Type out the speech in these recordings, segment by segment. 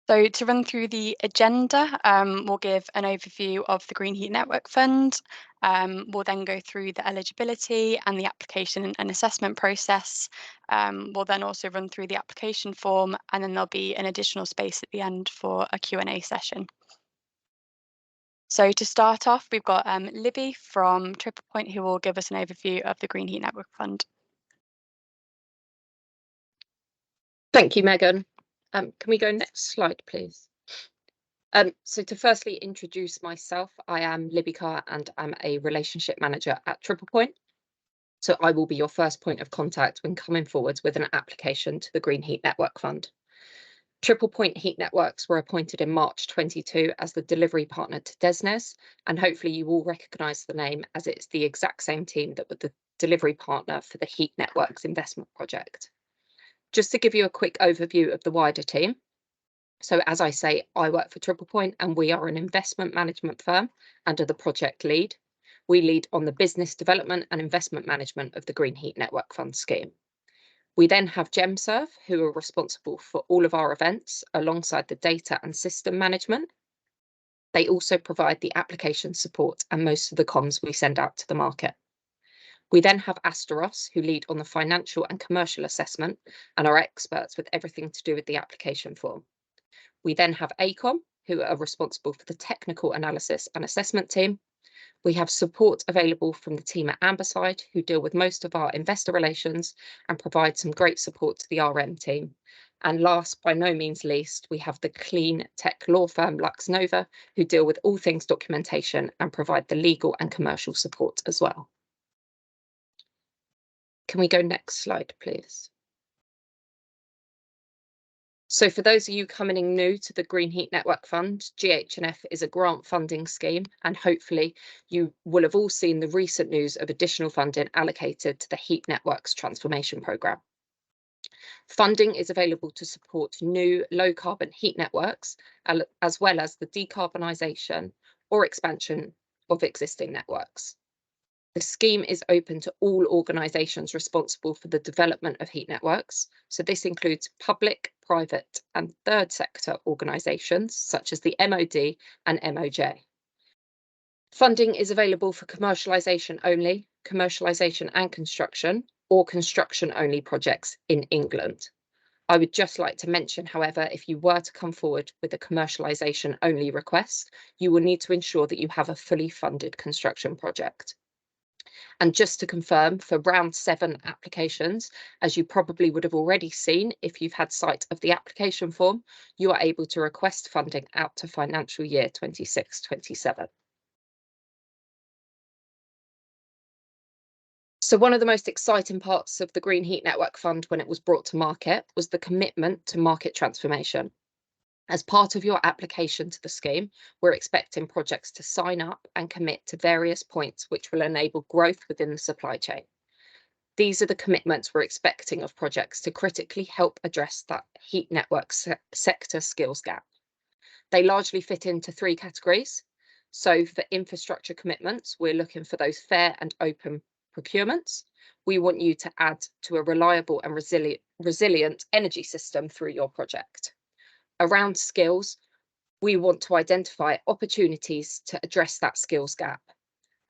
So to run through the agenda, we'll give an overview of the Green Heat Network Fund. We'll then go through the eligibility and the application and assessment process. We'll then also run through the application form, and then there'll be an additional space at the end for a Q&A session. So to start off, we've got Libby from Triple Point, who will give us an overview of the Green Heat Network Fund. Thank you, Megan. Can we go next slide, please? So to firstly introduce myself, I am Libby Carr and I'm a relationship manager at Triple Point. So I will be your first point of contact when coming forwards with an application to the Green Heat Network Fund. Triple Point Heat Networks were appointed in March 22 as the delivery partner to DESNZ, and hopefully you all recognise the name as it's the exact same team that were the delivery partner for the Heat Networks investment project. Just to give you a quick overview of the wider team. So as I say, I work for Triple Point and we are an investment management firm under the project lead. We lead on the business development and investment management of the Green Heat Network Fund scheme. We then have GEMServe, who are responsible for all of our events alongside the data and system management. They also provide the application support and most of the comms we send out to the market. We then have Asteros, who lead on the financial and commercial assessment and are experts with everything to do with the application form. We then have ACOM, who are responsible for the technical analysis and assessment team. We have support available from the team at Amberside, who deal with most of our investor relations and provide some great support to the RM team. And last, by no means least, we have the clean tech law firm LuxNova, who deal with all things documentation and provide the legal and commercial support as well. Can we go next slide, please? So for those of you coming in new to the Green Heat Network Fund, GHNF is a grant funding scheme, and hopefully you will have all seen the recent news of additional funding allocated to the Heat Networks Transformation Programme. Funding is available to support new low-carbon heat networks, as well as the decarbonisation or expansion of existing networks. The scheme is open to all organisations responsible for the development of heat networks. So this includes public, private and third sector organisations such as the MOD and MOJ. Funding is available for commercialisation only, commercialisation and construction, or construction only projects in England. I would just like to mention, however, if you were to come forward with a commercialisation only request, you will need to ensure that you have a fully funded construction project. And just to confirm, for round 7 applications, as you probably would have already seen if you've had sight of the application form, you are able to request funding out to financial year 26-27. So one of the most exciting parts of the Green Heat Network Fund when it was brought to market was the commitment to market transformation. As part of your application to the scheme, we're expecting projects to sign up and commit to various points which will enable growth within the supply chain. These are the commitments we're expecting of projects to critically help address that heat network sector skills gap. They largely fit into 3 categories. So for infrastructure commitments, we're looking for those fair and open procurements. We want you to add to a reliable and resilient energy system through your project. Around skills, we want to identify opportunities to address that skills gap.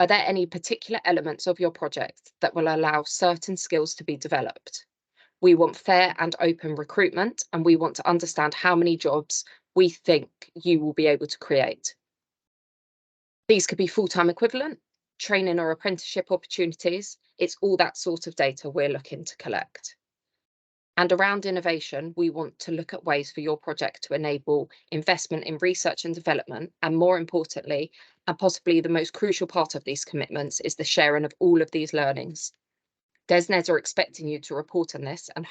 Are there any particular elements of your project that will allow certain skills to be developed? We want fair and open recruitment, and we want to understand how many jobs we think you will be able to create. These could be full-time equivalent, training or apprenticeship opportunities. It's all that sort of data we're looking to collect. And around innovation, we want to look at ways for your project to enable investment in research and development. And more importantly, and possibly the most crucial part of these commitments, is the sharing of all of these learnings. DESNZ are expecting you to report on this, and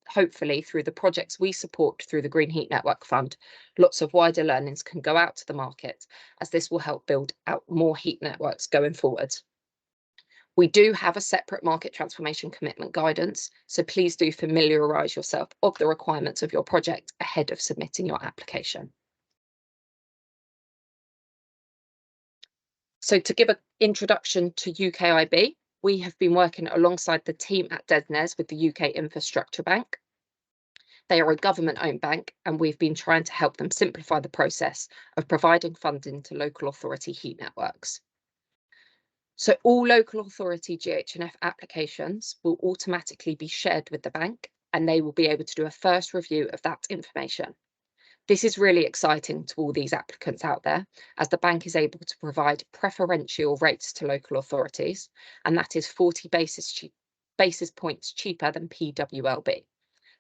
hopefully through the projects we support through the Green Heat Network Fund, lots of wider learnings can go out to the market, as this will help build out more heat networks going forward. We do have a separate market transformation commitment guidance, so please do familiarise yourself of the requirements of your project ahead of submitting your application. So to give an introduction to UKIB, we have been working alongside the team at DESNZ with the UK Infrastructure Bank. They are a government-owned bank, and we've been trying to help them simplify the process of providing funding to local authority heat networks. So all local authority GHNF applications will automatically be shared with the bank, and they will be able to do a first review of that information. This is really exciting to all these applicants out there, as the bank is able to provide preferential rates to local authorities, and that is 40 basis points cheaper than PWLB.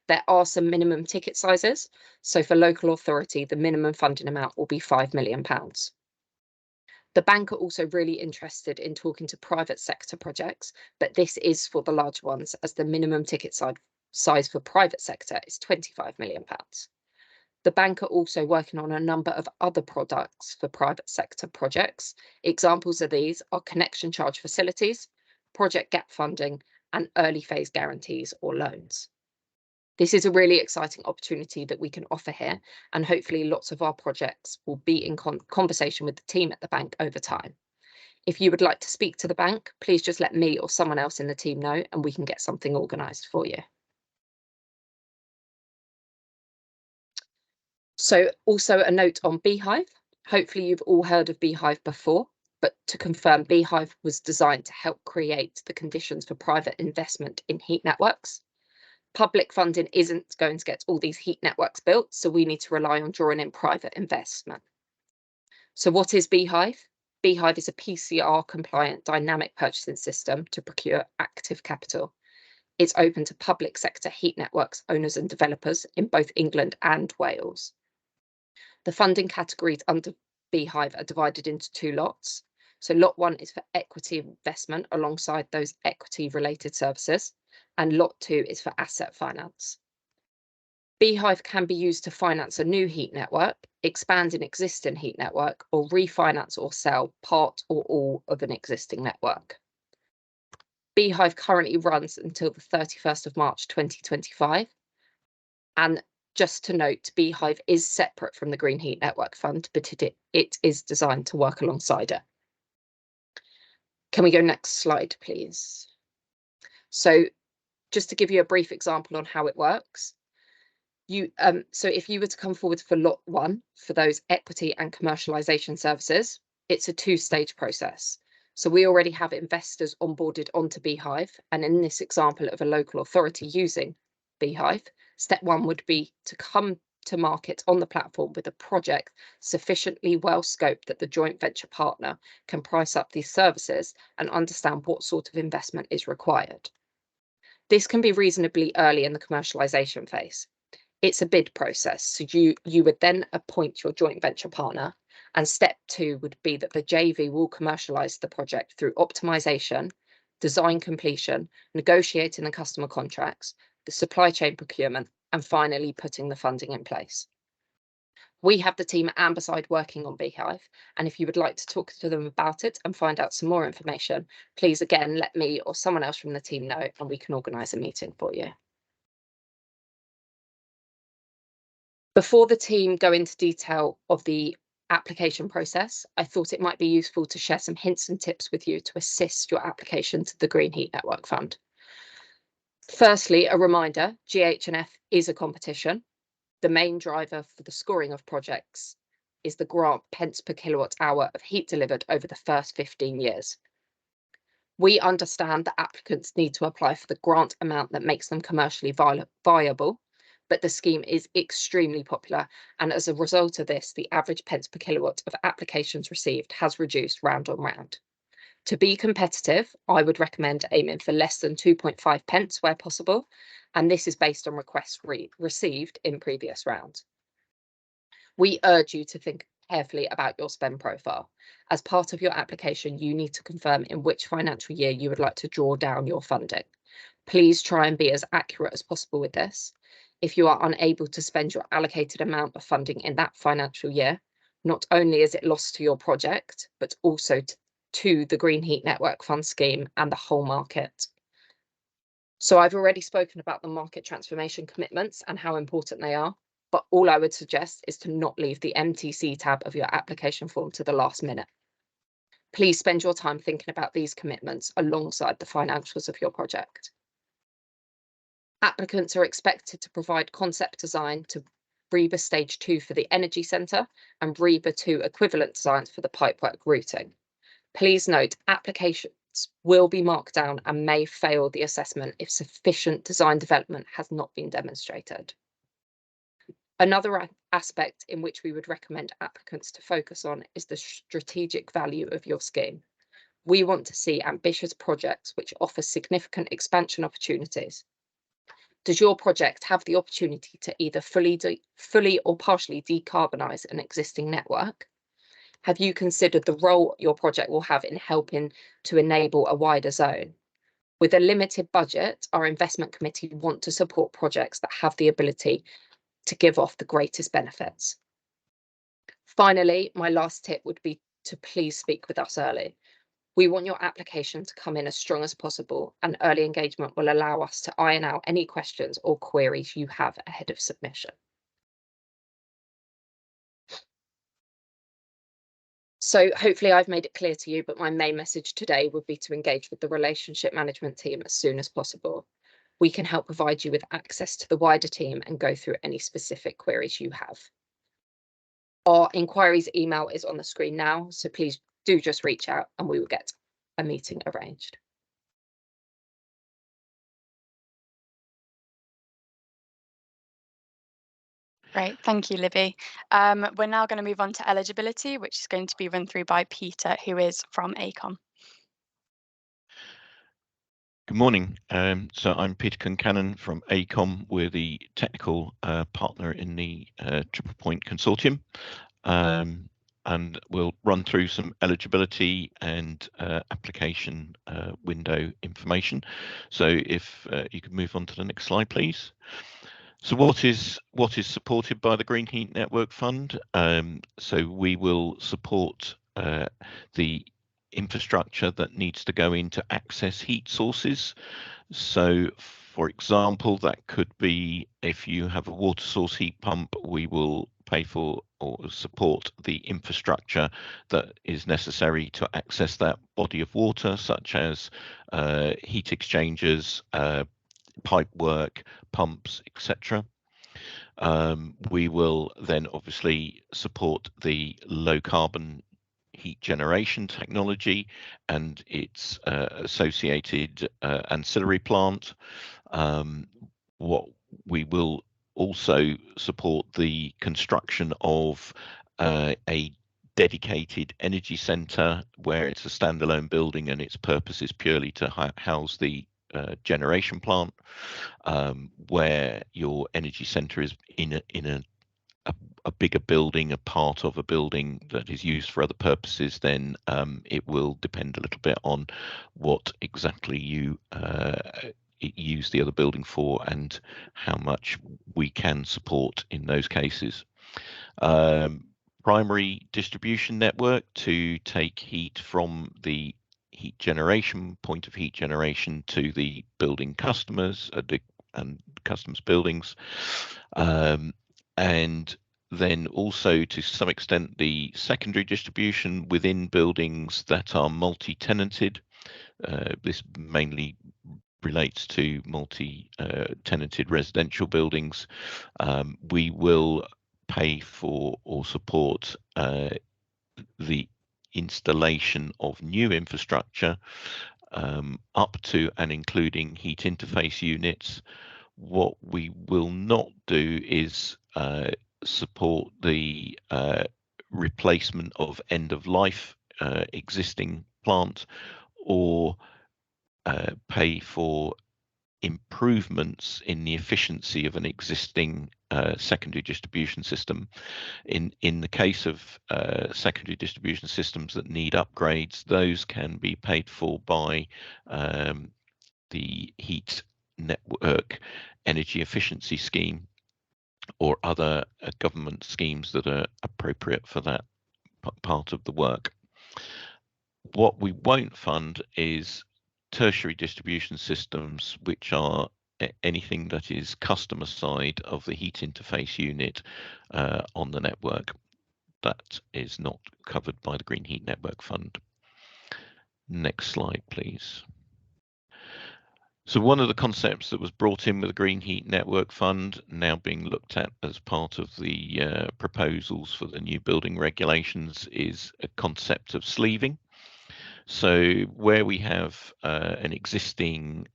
There are some minimum ticket sizes, so for local authority, the minimum funding amount will be £5 million. The bank are also really interested in talking to private sector projects, but this is for the large ones, as the minimum ticket size for private sector is £25 million. The bank are also working on a number of other products for private sector projects. Examples of these are connection charge facilities, project gap funding, and early phase guarantees or loans. This is a really exciting opportunity that we can offer here, and hopefully lots of our projects will be in conversation with the team at the bank over time. If you would like to speak to the bank, please just let me or someone else in the team know, and we can get something organised for you. So also a note on Beehive. Hopefully you've all heard of Beehive before, but to confirm, Beehive was designed to help create the conditions for private investment in heat networks. Public funding isn't going to get all these heat networks built, so we need to rely on drawing in private investment. So what is Beehive? Beehive is a PCR compliant dynamic purchasing system to procure active capital. It's open to public sector heat networks owners and developers in both England and Wales. The funding categories under Beehive are divided into two lots. So lot 1 is for equity investment alongside those equity related services, and lot 2 is for asset finance. Beehive can be used to finance a new heat network, expand an existing heat network, or refinance or sell part or all of an existing network. Beehive currently runs until the 31st of March 2025, and just to note, Beehive is separate from the Green Heat Network Fund, but it is designed to work alongside it. Can we go next slide, please? So just to give you a brief example on how it works, so if you were to come forward for lot 1 for those equity and commercialisation services, it's a two-stage process. So we already have investors onboarded onto Beehive, and in this example of a local authority using Beehive, step 1 would be to come to market on the platform with a project sufficiently well scoped that the joint venture partner can price up these services and understand what sort of investment is required. This can be reasonably early in the commercialisation phase. It's a bid process, so you would then appoint your joint venture partner, and step 2 would be that the JV will commercialise the project through optimisation, design completion, negotiating the customer contracts, the supply chain procurement, and finally putting the funding in place. We have the team at Amberside working on Beehive, and if you would like to talk to them about it and find out some more information, please again let me or someone else from the team know, and we can organise a meeting for you. Before the team go into detail of the application process, I thought it might be useful to share some hints and tips with you to assist your application to the Green Heat Network Fund. Firstly, a reminder, GHNF is a competition. The main driver for the scoring of projects is the grant pence per kilowatt hour of heat delivered over the first 15 years. We understand that applicants need to apply for the grant amount that makes them commercially viable, but the scheme is extremely popular, and as a result of this, the average pence per kilowatt of applications received has reduced round on round. To be competitive, I would recommend aiming for less than 2.5 pence where possible, and this is based on requests received in previous rounds. We urge you to think carefully about your spend profile. As part of your application, you need to confirm in which financial year you would like to draw down your funding. Please try and be as accurate as possible with this. If you are unable to spend your allocated amount of funding in that financial year, not only is it lost to your project, but also to the Green Heat Network Fund scheme and the whole market. So I've already spoken about the market transformation commitments and how important they are, but all I would suggest is to not leave the MTC tab of your application form to the last minute. Please spend your time thinking about these commitments alongside the financials of your project. Applicants are expected to provide concept design to REBA Stage 2 for the Energy Centre and REBA 2 equivalent designs for the pipework routing. Please note, applications will be marked down and may fail the assessment if sufficient design development has not been demonstrated. Another aspect in which we would recommend applicants to focus on is the strategic value of your scheme. We want to see ambitious projects which offer significant expansion opportunities. Does your project have the opportunity to either fully or partially decarbonise an existing network? Have you considered the role your project will have in helping to enable a wider zone? With a limited budget, our investment committee want to support projects that have the ability to give off the greatest benefits. Finally, my last tip would be to please speak with us early. We want your application to come in as strong as possible, and early engagement will allow us to iron out any questions or queries you have ahead of submission. So hopefully I've made it clear to you, but my main message today would be to engage with the relationship management team as soon as possible. We can help provide you with access to the wider team and go through any specific queries you have. Our inquiries email is on the screen now, so please do just reach out and we will get a meeting arranged. Great, thank you, Libby. We're now going to move on to eligibility, which is going to be run through by Peter, who is from ACOM. Good morning. So I'm Peter Concannon from ACOM. We're the technical partner in the Triple Point Consortium. And we'll run through some eligibility and application window information. So if you could move on to the next slide, please. So what is supported by the Green Heat Network Fund? So we will support the infrastructure that needs to go in to access heat sources. So for example, that could be if you have a water source heat pump, we will pay for or support the infrastructure that is necessary to access that body of water, such as heat exchangers, pipe work, pumps, etc. We will then obviously support the low carbon heat generation technology and its associated ancillary plant. What we will also support the construction of a dedicated energy centre where it's a standalone building and its purpose is purely to house the generation plant, where your energy centre is in a bigger building, a part of a building that is used for other purposes, then it will depend a little bit on what exactly you use the other building for and how much we can support in those cases. Primary distribution network to take heat from the heat generation point of heat generation to the building customers and customers' buildings, and then also to some extent the secondary distribution within buildings that are multi-tenanted. This mainly relates to multi-tenanted residential buildings. We will pay for or support the installation of new infrastructure up to and including heat interface units. What we will not do is support the replacement of end-of-life existing plant or pay for improvements in the efficiency of an existing secondary distribution system. In the case of secondary distribution systems that need upgrades, those can be paid for by the Heat Network Energy Efficiency Scheme or other government schemes that are appropriate for that part of the work. What we won't fund is tertiary distribution systems, which are anything that is customer side of the heat interface unit on the network. That is not covered by the Green Heat Network Fund. Next slide, please. So one of the concepts that was brought in with the Green Heat Network Fund, now being looked at as part of the proposals for the new building regulations, is a concept of sleeving. So where we have an existing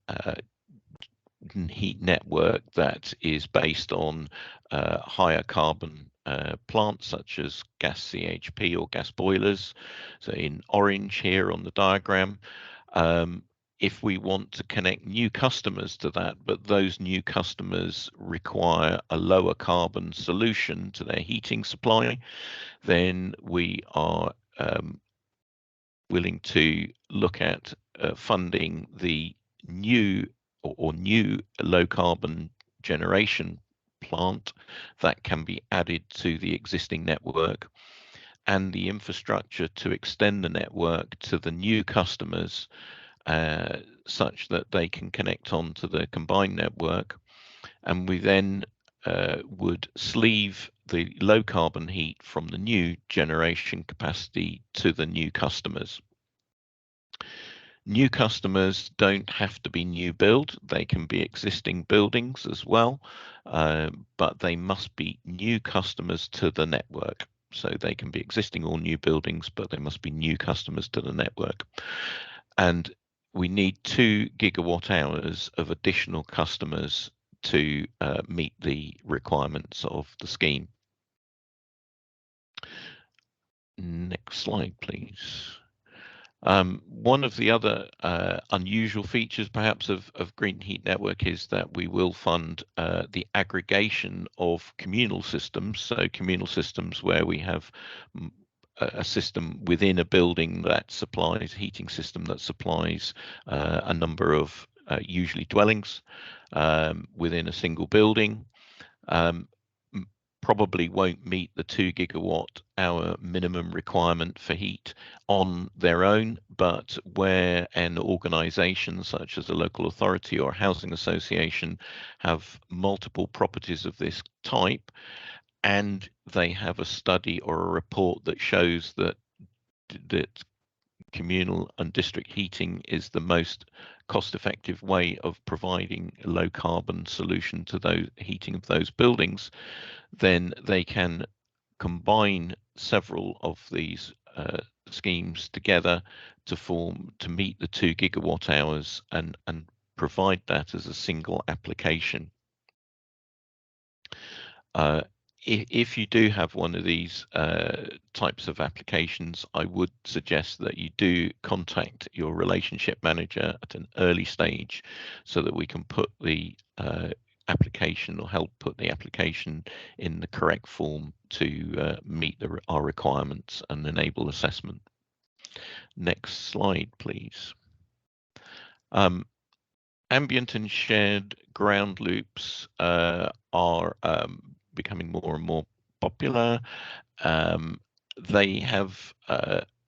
heat network that is based on higher carbon plants such as gas CHP or gas boilers, so in orange here on the diagram, if we want to connect new customers to that, but those new customers require a lower carbon solution to their heating supply, then we are willing to look at funding the new or new low carbon generation plant that can be added to the existing network, and the infrastructure to extend the network to the new customers such that they can connect on to the combined network. And we then would sleeve the low carbon heat from the new generation capacity to the new customers. New customers don't have to be new build, they can be existing buildings as well, but they must be new customers to the network. So they can be existing or new buildings, but they must be new customers to the network. And we need 2 gigawatt hours of additional customers to meet the requirements of the scheme. Next slide, please. One of the other unusual features perhaps of Green Heat Network is that we will fund the aggregation of communal systems. So communal systems where we have a system within a building that supplies, heating system that supplies a number of usually dwellings within a single building. Probably won't meet the 2 gigawatt hour minimum requirement for heat on their own, but where an organisation such as a local authority or a housing association have multiple properties of this type, and they have a study or a report that shows that communal and district heating is the most cost-effective way of providing a low carbon solution to those heating of those buildings, then they can combine several of these schemes together to meet the 2 gigawatt hours and provide that as a single application. If you do have one of these types of applications, I would suggest that you do contact your relationship manager at an early stage so that we can put the application or help put the application in the correct form to meet our requirements and enable assessment. Next slide, please. Ambient and shared ground loops are becoming more and more popular. They have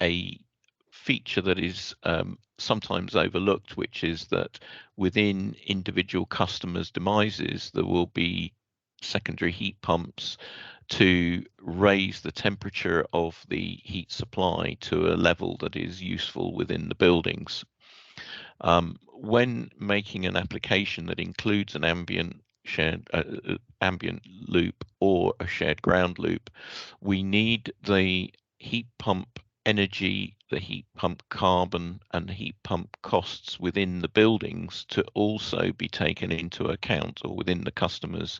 a feature that is sometimes overlooked, which is that within individual customers' demises, there will be secondary heat pumps to raise the temperature of the heat supply to a level that is useful within the buildings. When making an application that includes an ambient loop or a shared ground loop, we need the heat pump energy, the heat pump carbon, and the heat pump costs within the buildings to also be taken into account, or within the customer's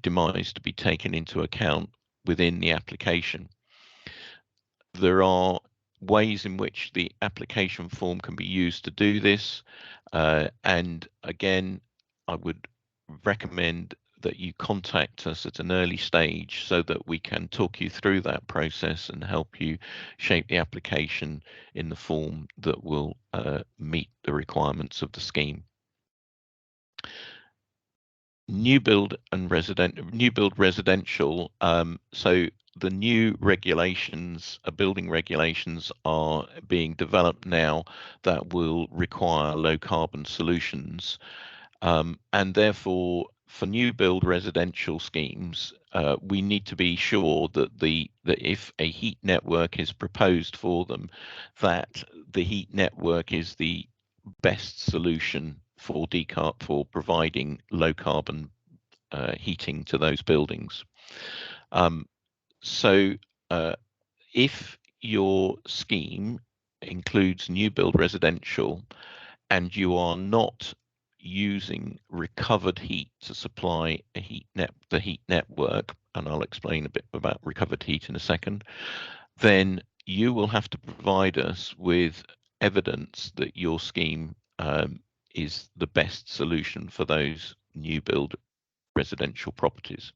demise to be taken into account within the application. There are ways in which the application form can be used to do this, and again, I would recommend that you contact us at an early stage so that we can talk you through that process and help you shape the application in the form that will meet the requirements of the scheme. New build residential. So the new regulations, building regulations, are being developed now that will require low carbon solutions, and therefore for new build residential schemes, we need to be sure that if a heat network is proposed for them, that the heat network is the best solution for providing low carbon heating to those buildings. So if your scheme includes new build residential and you are not using recovered heat to supply the heat network, and I'll explain a bit about recovered heat in a second, then you will have to provide us with evidence that your scheme is the best solution for those new build residential properties.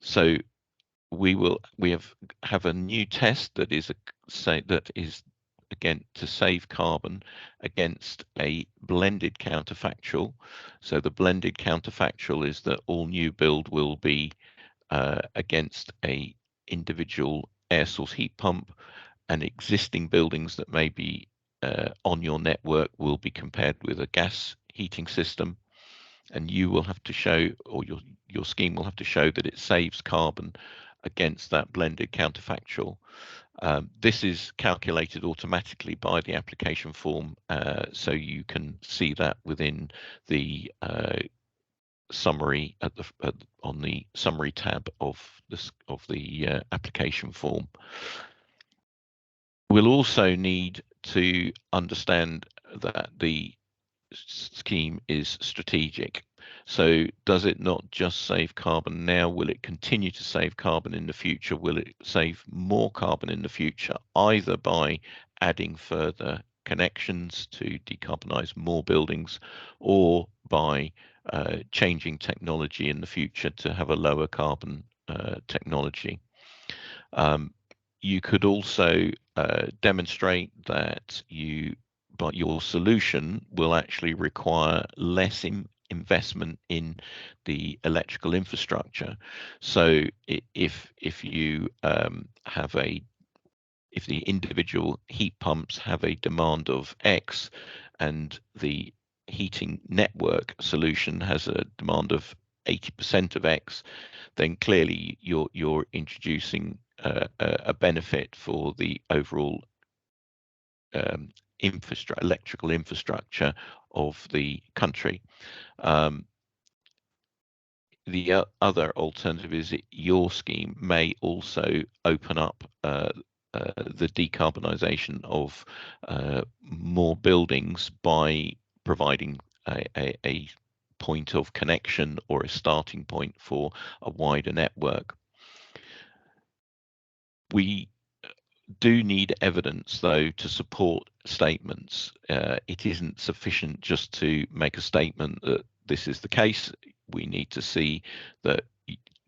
So we have a new test that is again to save carbon against a blended counterfactual. So the blended counterfactual is that all new build will be against a individual air source heat pump, and existing buildings that may be on your network will be compared with a gas heating system, and you will have to show, or your scheme will have to show, that it saves carbon against that blended counterfactual. This is calculated automatically by the application form, so you can see that within the summary on the summary tab of the application form. We'll also need to understand that the scheme is strategic. So does it not just save carbon now? Will it continue to save carbon in the future? Will it save more carbon in the future, either by adding further connections to decarbonize more buildings, or by changing technology in the future to have a lower carbon technology? You could also demonstrate that your solution will actually require less investment in the electrical infrastructure. So if the individual heat pumps have a demand of X, and the heating network solution has a demand of 80% of X, then clearly you're introducing a benefit for the overall electrical infrastructure of the country. The other alternative is that your scheme may also open up the decarbonisation of more buildings by providing a point of connection or a starting point for a wider network. We do need evidence, though, to support statements. It isn't sufficient just to make a statement that this is the case. We need to see that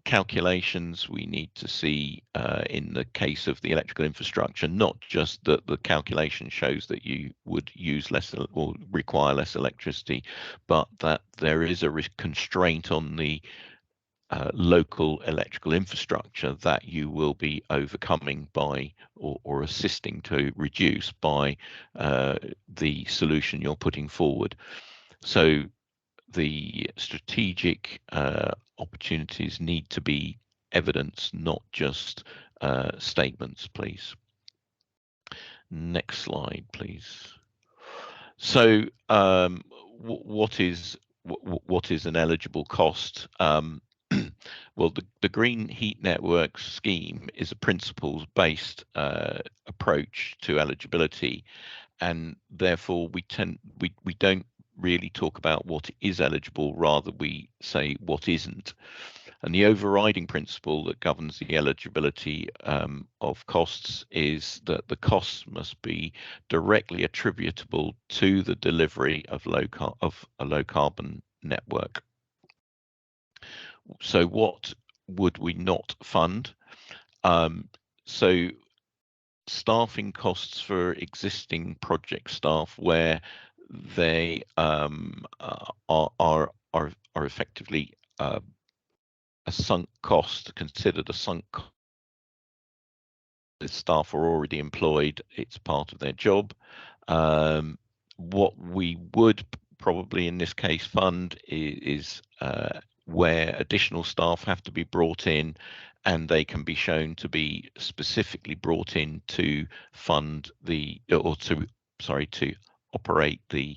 calculations. We need to see, in the case of the electrical infrastructure, not just that the calculation shows that you would use less or require less electricity, but that there is a constraint on the local electrical infrastructure that you will be overcoming by, or assisting to reduce by, the solution you're putting forward. So the strategic opportunities need to be evidence, not just statements, please. Next slide, please. So what is an eligible cost? Well, the Green Heat Network scheme is a principles-based approach to eligibility, and therefore we don't really talk about what is eligible, rather we say what isn't. And the overriding principle that governs the eligibility of costs is that the costs must be directly attributable to the delivery of a low carbon network. So what would we not fund? So staffing costs for existing project staff, where they are effectively a sunk cost, considered a sunk cost. The staff are already employed, it's part of their job. What we would probably in this case fund is where additional staff have to be brought in, and they can be shown to be specifically brought in to fund to operate the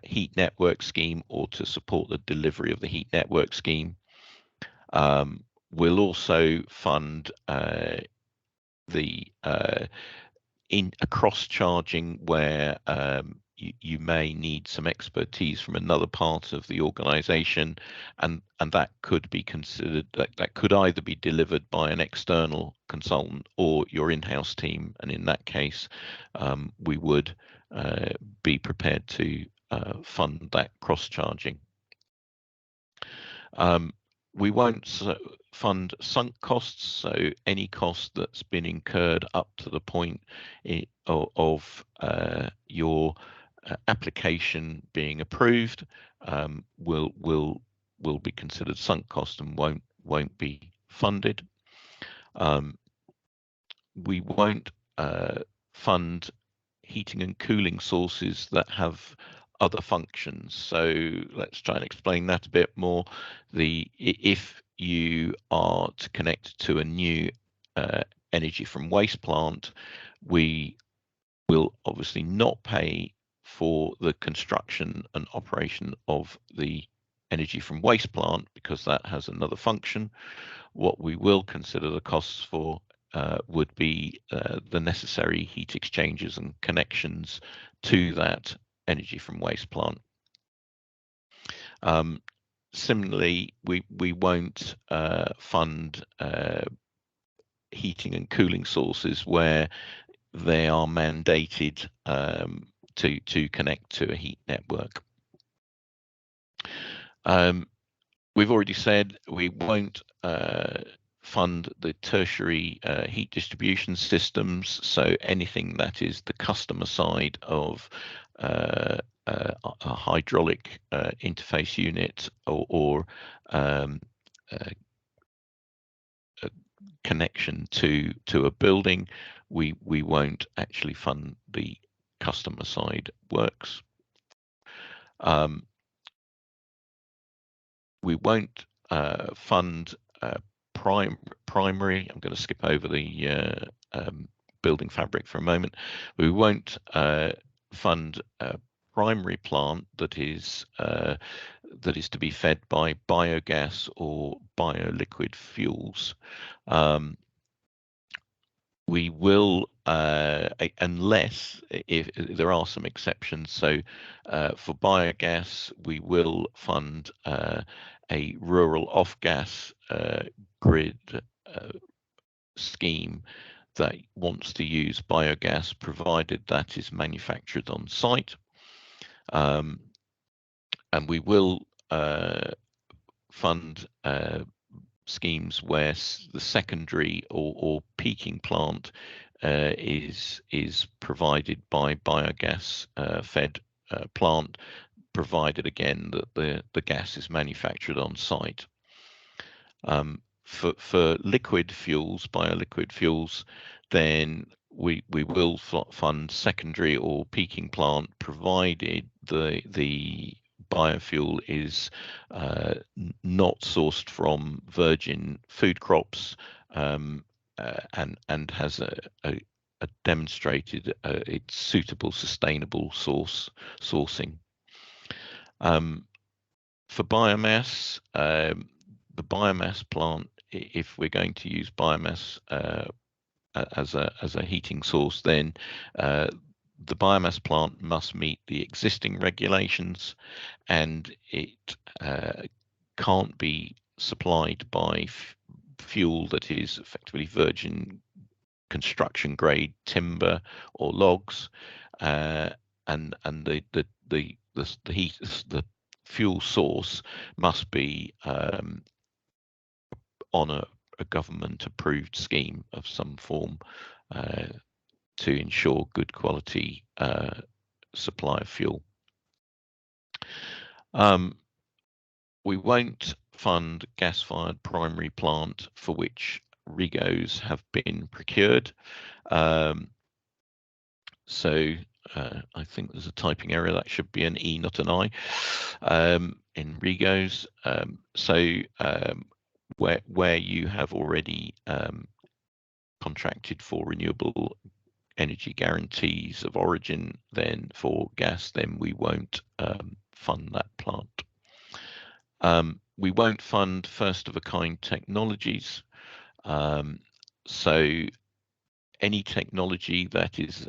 heat network scheme or to support the delivery of the heat network scheme. We'll also fund in a cross-charging where you may need some expertise from another part of the organization, and that could be considered, that could either be delivered by an external consultant or your in-house team, and in that case we would be prepared to fund that cross-charging. We won't fund sunk costs, so any cost that's been incurred up to the point of your application being approved will be considered sunk cost and won't be funded. We won't fund heating and cooling sources that have other functions. So let's try and explain that a bit more. If you are to connect to a new energy from waste plant, we will obviously not pay for the construction and operation of the energy from waste plant because that has another function. What we will consider the costs for would be the necessary heat exchangers and connections to that energy from waste plant. Similarly, we won't fund heating and cooling sources where they are mandated to connect to a heat network. We've already said we won't fund the tertiary heat distribution systems, so anything that is the customer side of a hydraulic interface unit or a connection to a building, we won't actually fund the customer side works. We won't fund primary. I'm going to skip over the building fabric for a moment. We won't fund a primary plant that is to be fed by biogas or bioliquid fuels. We will, unless if there are some exceptions. So for biogas, we will fund a rural off-gas grid scheme that wants to use biogas, provided that is manufactured on site. And we will fund schemes where the secondary or peaking plant is provided by biogas fed plant, provided again that the gas is manufactured on site. For liquid fuels, bioliquid fuels, then we will fund secondary or peaking plant, provided the biofuel is not sourced from virgin food crops and has a demonstrated its suitable sustainable sourcing. For biomass, the biomass plant, if we're going to use biomass as a heating source, then the biomass plant must meet the existing regulations, and it can't be supplied by fuel that is effectively virgin construction grade timber or logs, and the fuel source must be on a government approved scheme of some form to ensure good quality supply of fuel. We won't fund gas-fired primary plant for which REGOs have been procured. So I think there's a typing error. That should be an E, not an I, in REGOs. Where you have already contracted for renewable energy guarantees of origin then for gas, then we won't fund that plant. We won't fund first of a kind technologies. So any technology that is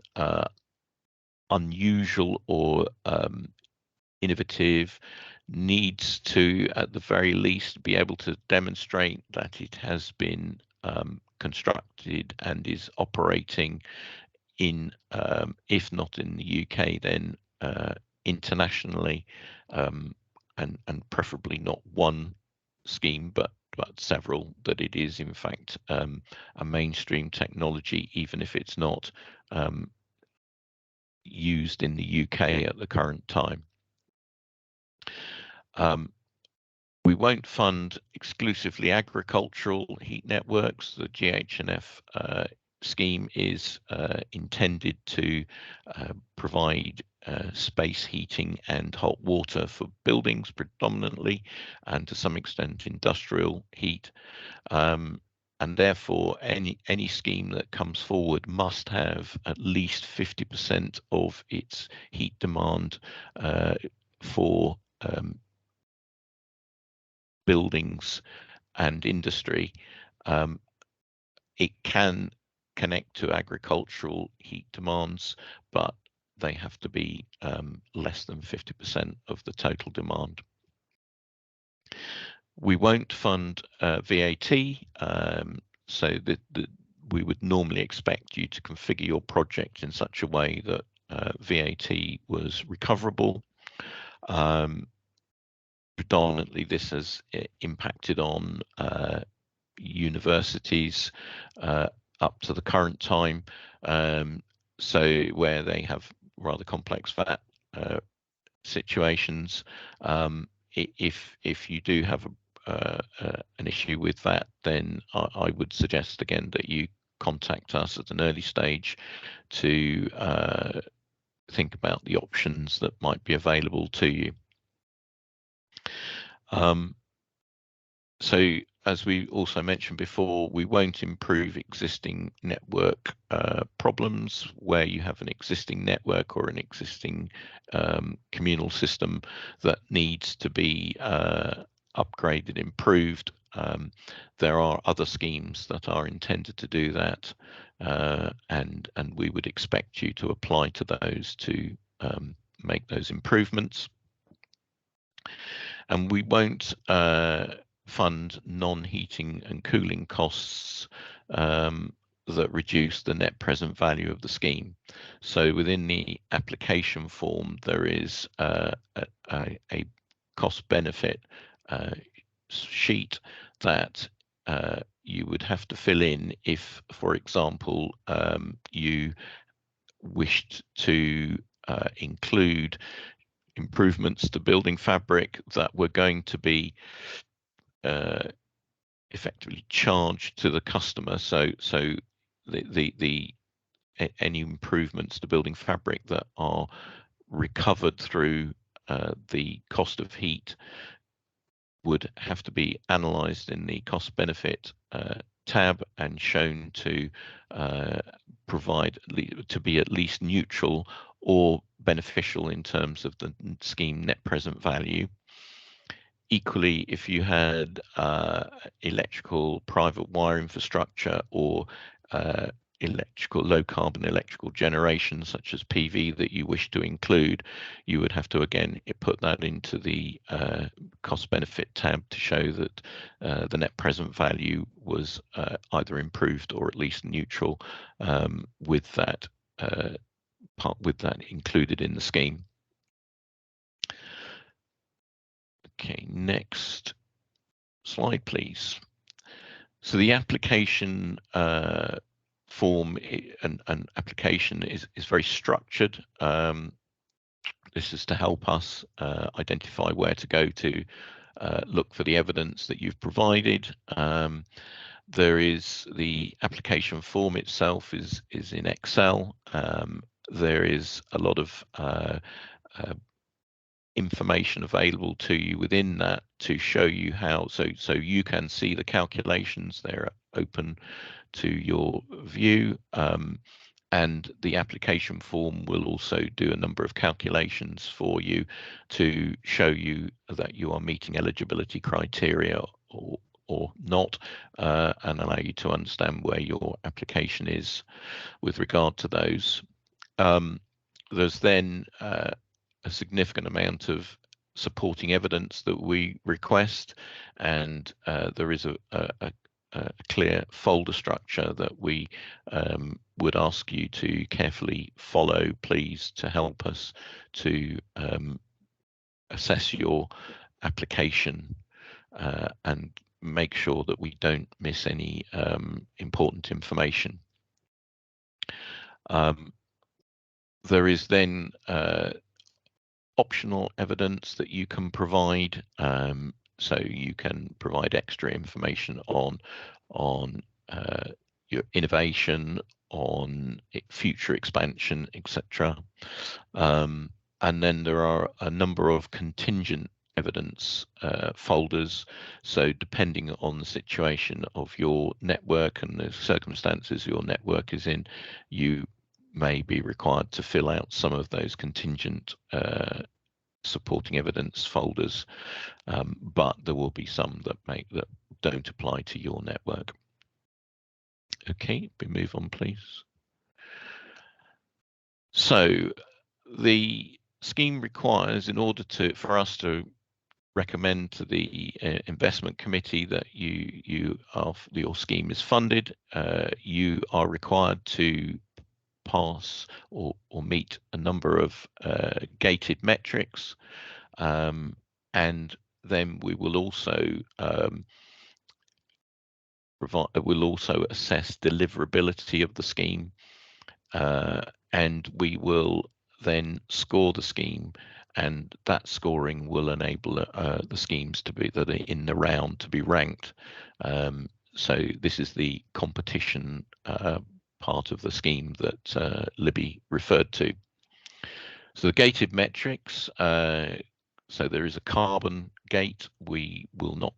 unusual or innovative needs to, at the very least, be able to demonstrate that it has been constructed and is operating in, if not in the UK, then internationally, and preferably not one scheme, but several, that it is in fact a mainstream technology, even if it's not used in the UK at the current time. We won't fund exclusively agricultural heat networks. The GHNF scheme is intended to provide space heating and hot water for buildings predominantly, and to some extent industrial heat. And therefore, any scheme that comes forward must have at least 50% of its heat demand for buildings and industry. It can connect to agricultural heat demands, but they have to be less than 50% of the total demand. We won't fund VAT, so that we would normally expect you to configure your project in such a way that VAT was recoverable. Predominantly, this has impacted on universities up to the current time, so where they have rather complex VAT situations. If you do have an issue with that, then I would suggest again that you contact us at an early stage to think about the options that might be available to you. So, as we also mentioned before, we won't improve existing network problems where you have an existing network or an existing communal system that needs to be upgraded, improved. There are other schemes that are intended to do that, and we would expect you to apply to those to make those improvements. And we won't fund non-heating and cooling costs that reduce the net present value of the scheme. So within the application form, there is a cost benefit sheet that you would have to fill in if, for example, you wished to include improvements to building fabric that were going to be effectively charged to the customer. So any improvements to building fabric that are recovered through the cost of heat would have to be analysed in the cost benefit tab and shown to provide to be at least neutral or beneficial in terms of the scheme net present value. Equally, if you had electrical private wire infrastructure or low carbon electrical generation such as PV that you wish to include, you would have to again put that into the cost benefit tab to show that the net present value was either improved or at least neutral with that included in the scheme. Okay, next slide, please. So the application form and application is very structured. This is to help us identify where to go to look for the evidence that you've provided. There is the application form itself is in Excel. There is a lot of information available to you within that to show you how, so you can see the calculations. They're open to your view. And the application form will also do a number of calculations for you to show you that you are meeting eligibility criteria or not, and allow you to understand where your application is with regard to those. There's then a significant amount of supporting evidence that we request, and there is a clear folder structure that we would ask you to carefully follow, please, to help us to assess your application and make sure that we don't miss any important information. There is then optional evidence that you can provide, so you can provide extra information on your innovation, on future expansion, etc. And then there are a number of contingent evidence folders, so depending on the situation of your network and the circumstances your network is in, you may be required to fill out some of those contingent supporting evidence folders, but there will be some that don't apply to your network. Okay, we move on, please. So the scheme requires, in order for us to recommend to the investment committee that your scheme is funded, you are required to pass or meet a number of gated metrics, and then we will also assess deliverability of the scheme, and we will then score the scheme, and that scoring will enable the schemes that are in the round to be ranked. So this is the competition part of the scheme that Libby referred to. So the gated metrics, so there is a carbon gate. We will not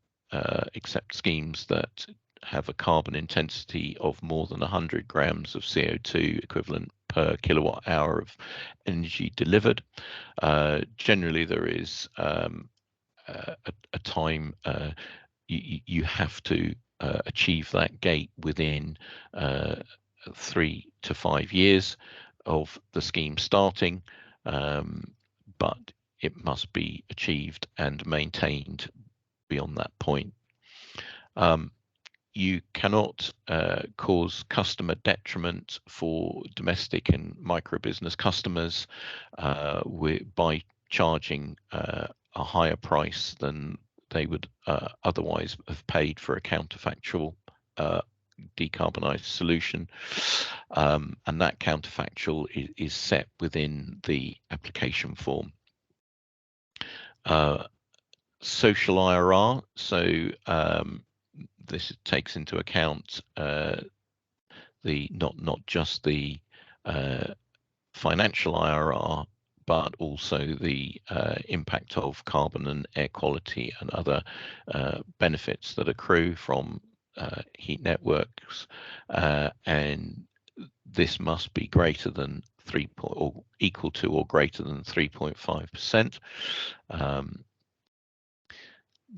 accept schemes that have a carbon intensity of more than 100 grams of CO2 equivalent per kilowatt hour of energy delivered. Generally, there is a time you have to achieve that gate within 3 to 5 years of the scheme starting, but it must be achieved and maintained beyond that point. You cannot cause customer detriment for domestic and micro business customers by charging a higher price than they would otherwise have paid for a counterfactual decarbonised solution, and that counterfactual is set within the application form. Social IRR, so this takes into account not just the financial IRR, but also the impact of carbon and air quality and other benefits that accrue from heat networks, and this must be greater than or equal to or greater than 3.5%.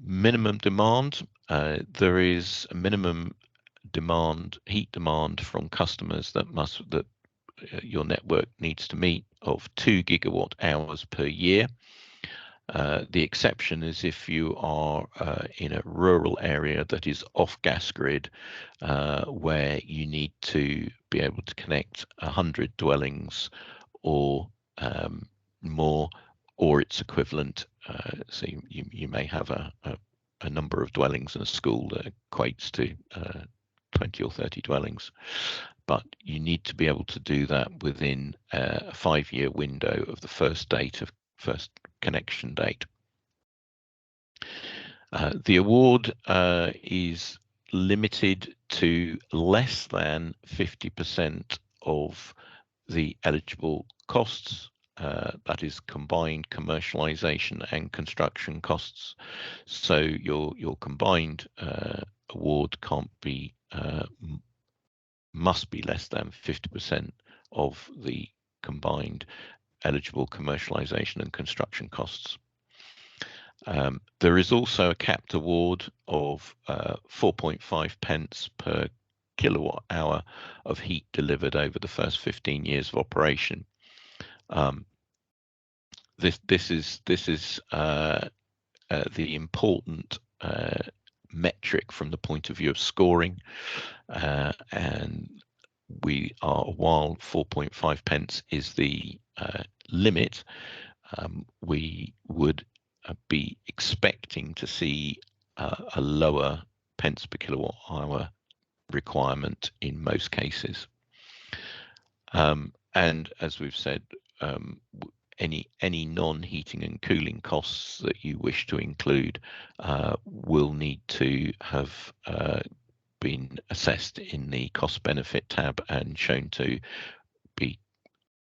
Minimum demand, there is a minimum heat demand from customers that your network needs to meet of 2 gigawatt hours per year. The exception is if you are in a rural area that is off gas grid, where you need to be able to connect 100 dwellings or more, or its equivalent. So you may have a number of dwellings in a school that equates to 20 or 30 dwellings, but you need to be able to do that within a 5-year window of the first connection date. The award is limited to less than 50% of the eligible costs. That is combined commercialization and construction costs. So your combined award must be less than 50% of the combined eligible commercialisation and construction costs. There is also a capped award of 4.5 pence per kilowatt hour of heat delivered over the first 15 years of operation. This is the important metric from the point of view of scoring, and while 4.5 pence is the limit, we would be expecting to see a lower pence per kilowatt hour requirement in most cases. And as we've said, any non-heating and cooling costs that you wish to include will need to have been assessed in the cost benefit tab and shown to be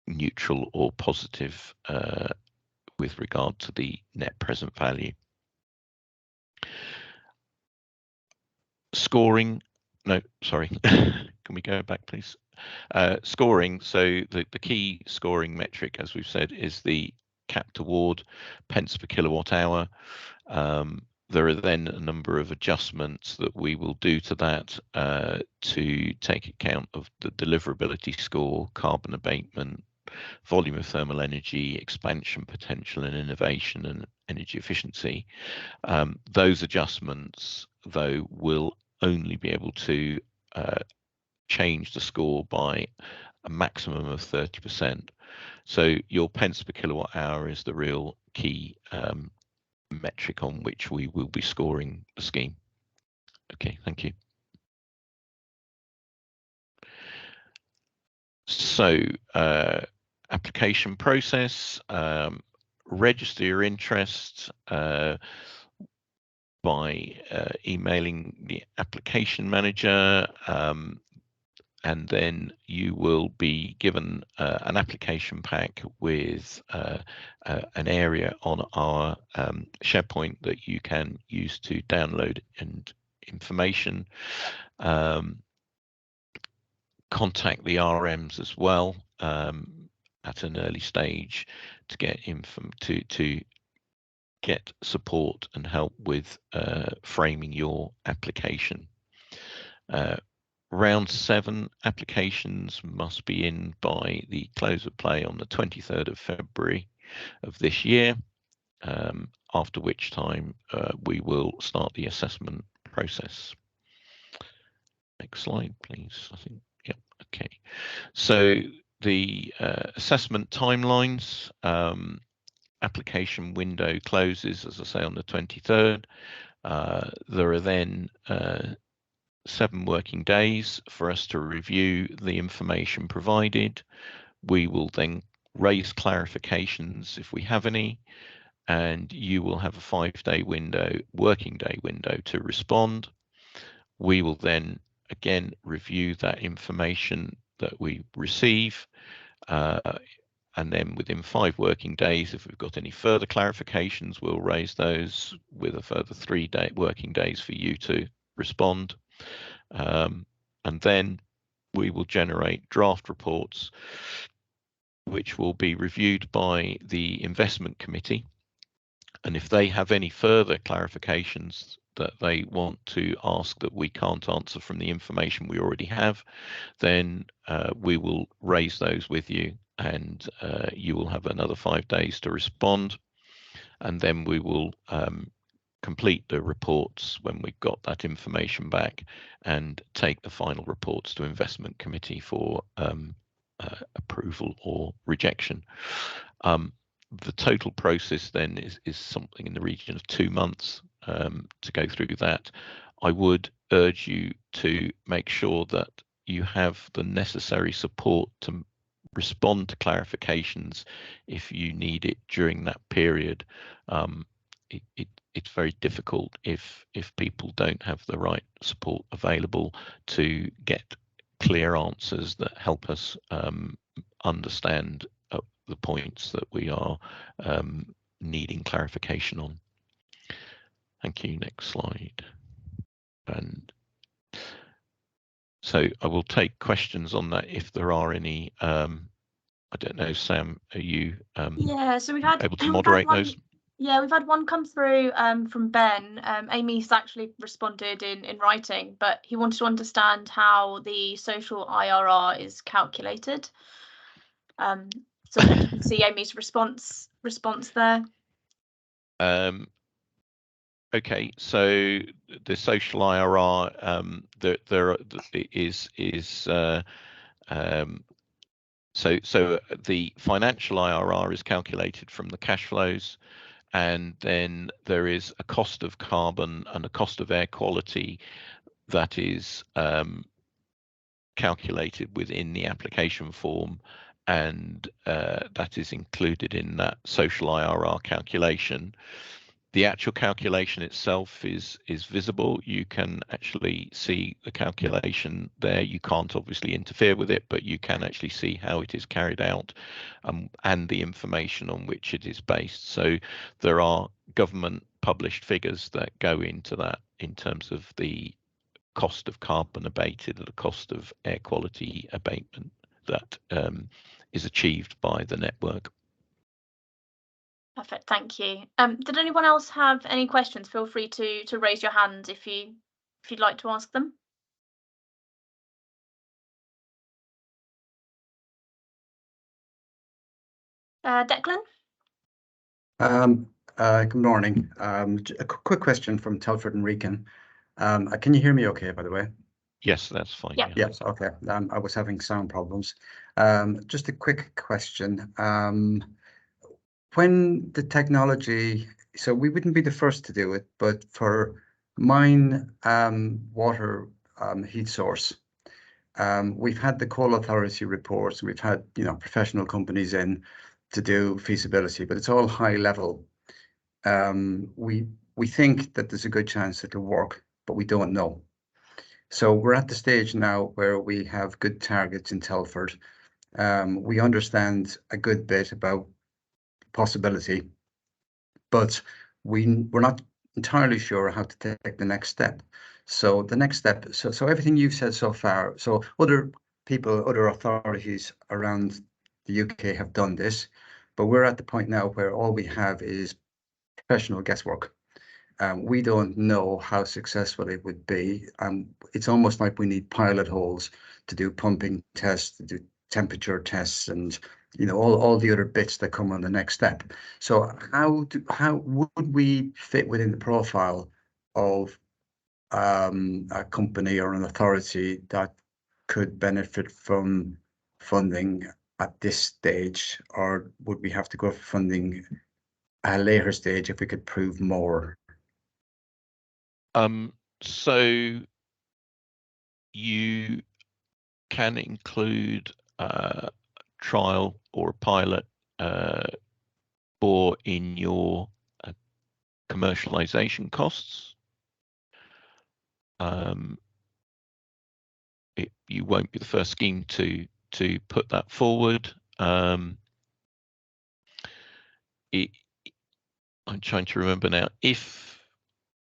neutral or positive with regard to the net present value. Scoring, no, sorry, can we go back please? Scoring, so the key scoring metric, as we've said, is the capped award, pence per kilowatt hour. There are then a number of adjustments that we will do to that to take account of the deliverability score, carbon abatement, volume of thermal energy, expansion potential and innovation, and energy efficiency. Those adjustments, though, will only be able to change the score by a maximum of 30%. So your pence per kilowatt hour is the real key metric on which we will be scoring the scheme. Okay, thank you. So application process, register your interest by emailing the application manager, and then you will be given an application pack with an area on our SharePoint that you can use to download and information. Contact the RMs as well at an early stage to get to get support and help with framing your application. Round 7 applications must be in by the close of play on the 23rd of February of this year, after which time we will start the assessment process. Next slide, please. I think, yep, okay. So the assessment timelines, application window closes, as I say, on the 23rd. There are then 7 working days for us to review the information provided. We will then raise clarifications if we have any, and you will have a 5-day window, working day window to respond. We will then again review that information that we receive, and then within 5 working days, if we've got any further clarifications, we'll raise those with a further 3 working days for you to respond. And then we will generate draft reports which will be reviewed by the investment committee, and if they have any further clarifications that they want to ask that we can't answer from the information we already have, then we will raise those with you, and you will have another 5 days to respond, and then we will complete the reports when we've got that information back and take the final reports to investment committee for approval or rejection. The total process then is something in the region of 2 months to go through that. I would urge you to make sure that you have the necessary support to respond to clarifications if you need it during that period. It's very difficult if people don't have the right support available to get clear answers that help us understand the points that we are needing clarification on. Thank you. Next slide. And So I will take questions on that if there are any. I don't know, Sam, are you Yeah, so we've had able to moderate those? Yeah, we've had one come through from Ben. Amy's actually responded in writing, but he wanted to understand how the social IRR is calculated. So if you can see Amy's response there. Okay, so the social IRR, there is so the financial IRR is calculated from the cash flows, and then there is a cost of carbon and a cost of air quality that is calculated within the application form, and that is included in that social IRR calculation. The actual calculation itself is visible. You can actually see the calculation there. You can't obviously interfere with it, but you can actually see how it is carried out, and the information on which it is based. So there are government published figures that go into that in terms of the cost of carbon abated, the cost of air quality abatement that is achieved by the network. Perfect, thank you. Did anyone else have any questions? Feel free to raise your hand if you'd like to ask them. Declan? Good morning. A quick question from Telford and Wrekin. Can you hear me okay, by the way? Yes, that's fine. Yeah. Yes, okay. I was having sound problems. Just a quick question. When the technology, so we wouldn't be the first to do it, but for mine water heat source, we've had the coal authority reports. We've had professional companies in to do feasibility, but it's all high level. We think that there's a good chance it'll work, but we don't know. So we're at the stage now where we have good targets in Telford. We understand a good bit about possibility, but we're not entirely sure how to take the next step. So the next step, so everything you've said so far, so other people, other authorities around the UK have done this, but we're at the point now where all we have is professional guesswork. We don't know how successful it would be. It's almost like we need pilot holes to do pumping tests, to do temperature tests, and all the other bits that come on the next step. So how would we fit within the profile of a company or an authority that could benefit from funding at this stage, or would we have to go for funding at a later stage if we could prove more? So you can include a trial or a pilot or in your commercialization costs. You won't be the first scheme to put that forward. I'm trying to remember now, if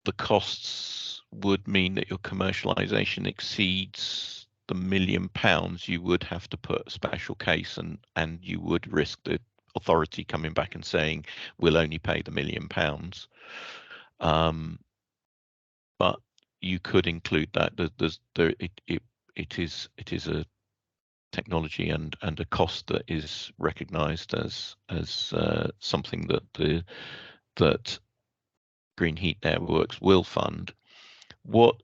the costs would mean that your commercialization exceeds the £1 million, you would have to put a special case, and you would risk the authority coming back and saying we'll only pay the £1 million. But you could include that. It is a technology and a cost that is recognised as something that Green Heat Networks will fund. What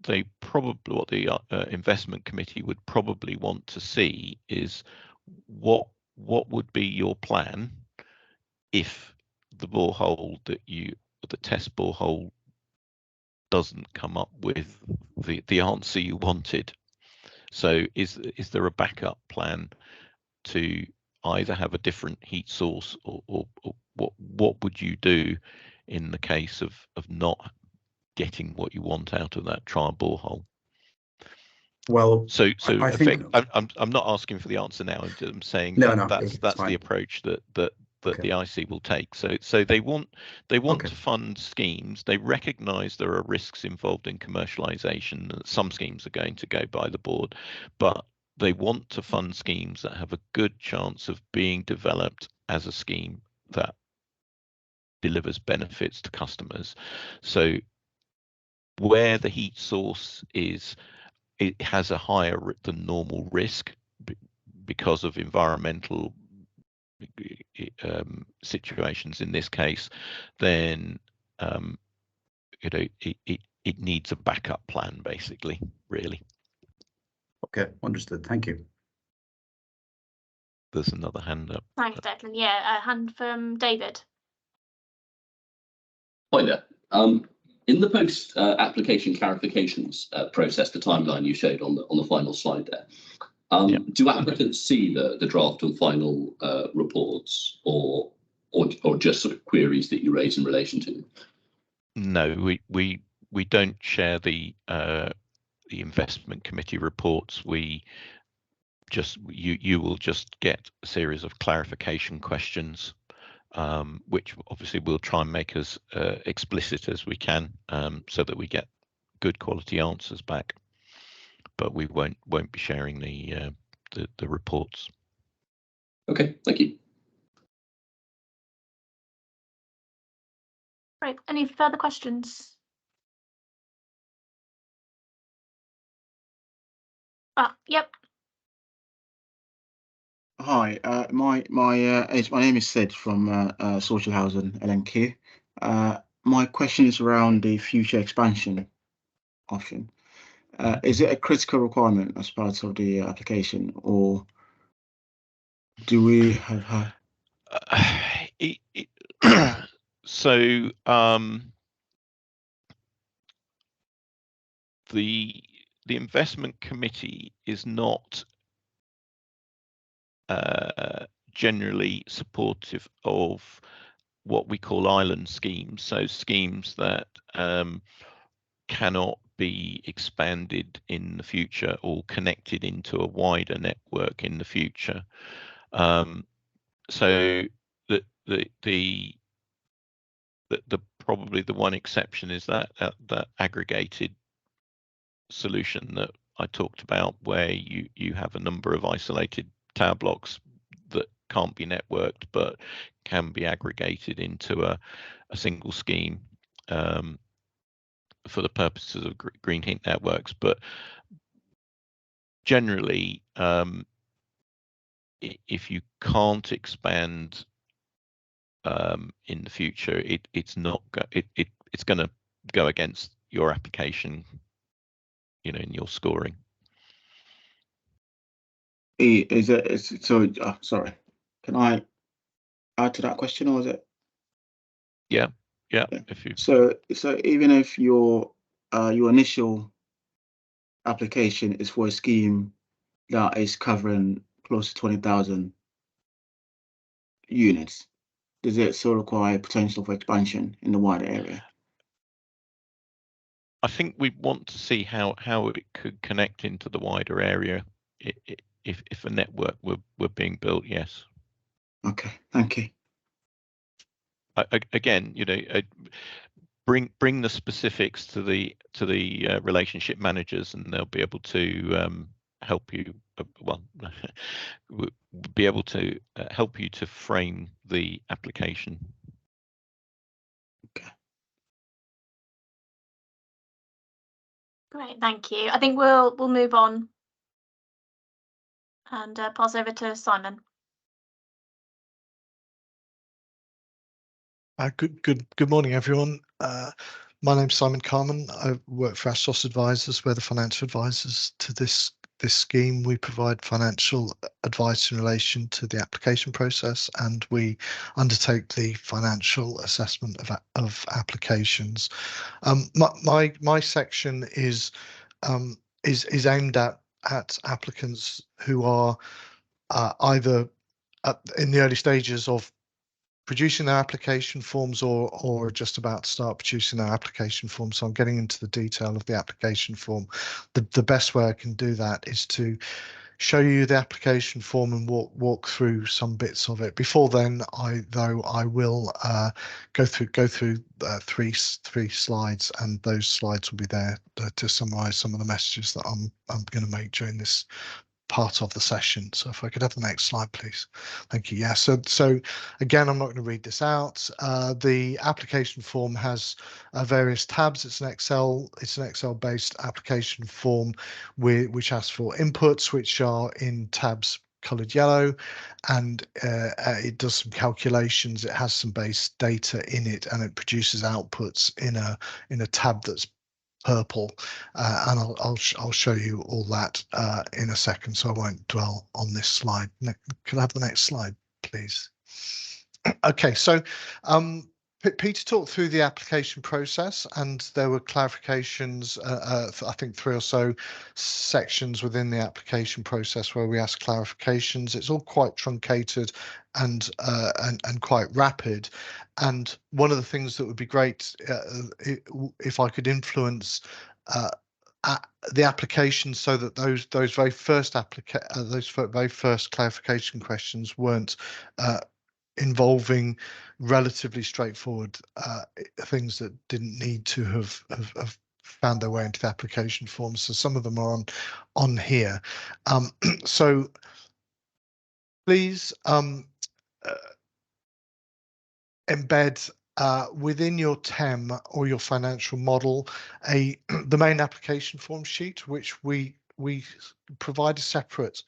the investment committee would probably want to see is what would be your plan if the borehole the test borehole doesn't come up with the answer you wanted. So is there a backup plan to either have a different heat source, or what would you do in the case of not getting what you want out of that trial borehole? Well, so I think I'm not asking for the answer now. I'm saying no, that's fine. the approach that that Okay. the IC will take. So they want Okay. to fund schemes. They recognise there are risks involved in commercialisation, that some schemes are going to go by the board, but they want to fund schemes that have a good chance of being developed as a scheme that delivers benefits to customers. So where the heat source is, it has a higher than normal risk because of environmental situations in this case, then you know, it needs a backup plan, basically, really. Okay, understood. Thank you. There's another hand up. Thanks, Declan. Yeah, a hand from David. Hi there. In the post application clarifications process, the timeline you showed on the final slide there, do applicants see the draft and final reports, or just sort of queries that you raise in relation to them? No, we don't share the investment committee reports. We just you will just get a series of clarification questions, which obviously we'll try and make as explicit as we can, so that we get good quality answers back. But we won't be sharing the reports. Okay, thank you. Right. Any further questions? Yep. Hi, my name is Sid from Social Housing LNQ. My question is around the future expansion option. Is it a critical requirement as part of the application, or do we have? So the investment committee is not generally supportive of what we call island schemes, so schemes that cannot be expanded in the future or connected into a wider network in the future. So the probably the one exception is that aggregated solution that I talked about, where you have a number of isolated tower blocks that can't be networked but can be aggregated into a single scheme for the purposes of green heat networks. But generally, if you can't expand in the future, it's going to go against your application, you know, in your scoring. Sorry, can I add to that question, or is it? Yeah. If you so even if your initial application is for a scheme that is covering close to 20,000 units, does it still require potential for expansion in the wider area? I think we want to see how it could connect into the wider area if a network were being built. Yes. Okay, thank you. Again, you know, bring the specifics to the relationship managers, and they'll be able to help you. Well, be able to help you to frame the application. Okay. Great, thank you. I think we'll move on and pass over to Simon. Good morning, everyone. My name's Simon Carman. I work for Astos Advisors. We're the financial advisors to this scheme. We provide financial advice in relation to the application process, and we undertake the financial assessment of applications. My section is aimed at applicants who are either in the early stages of producing their application forms or just about to start producing their application form. So I'm getting into the detail of the application form. The best way I can do that is to show you the application form and walk through some bits of it. Before then, I will go through three slides, and those slides will be there to summarize some of the messages that I'm going to make during this part of the session. So if I could have the next slide, please. Thank you. Yeah, so again, I'm not going to read this out. The application form has various tabs. It's an Excel based application form which asks for inputs, which are in tabs colored yellow, and it does some calculations. It has some base data in it, and it produces outputs in a tab that's purple, and I'll show you all that in a second, so I won't dwell on this slide. Can I have the next slide, please? Okay, so Peter talked through the application process, and there were clarifications, I think 3 or so sections within the application process where we asked clarifications. It's all quite truncated and quite rapid. And one of the things that would be great if I could influence the application so that those very first clarification questions weren't involving relatively straightforward things that didn't need to have found their way into the application form. So some of them are on here. So please embed within your TEM or your financial model the main application form sheet, which we provide a separate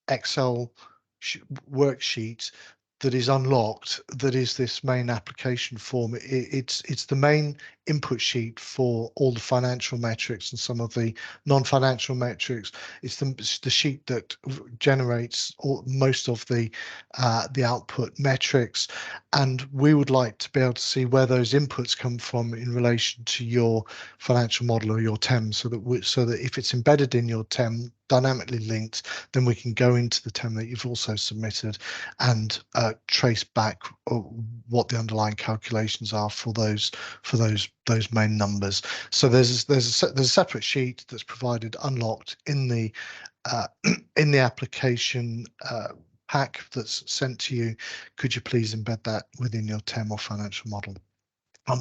Excel worksheet that is unlocked, that is this main application form. It's the main input sheet for all the financial metrics and some of the non-financial metrics. It's the sheet that generates most of the output metrics, and we would like to be able to see where those inputs come from in relation to your financial model or your TEM, so that if it's embedded in your TEM, dynamically linked, then we can go into the TEM that you've also submitted and trace back what the underlying calculations are for those main numbers. So there's a separate sheet that's provided unlocked in the application pack that's sent to you. Could you please embed that within your TEM or financial model?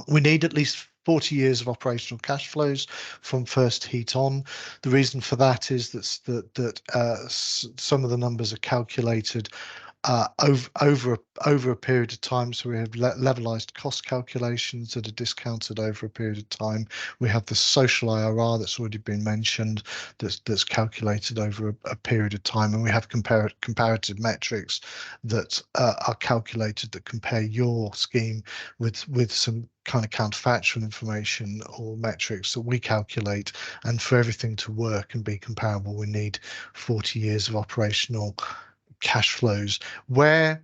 We need at least 40 years of operational cash flows from first heat on. The reason for that is that some of the numbers are calculated over a period of time. So we have levelized cost calculations that are discounted over a period of time. We have the social IRR that's already been mentioned, that's calculated over a period of time, and we have comparative metrics that are calculated that compare your scheme with some kind of counterfactual information or metrics that we calculate. And for everything to work and be comparable, we need 40 years of operational cash flows. Where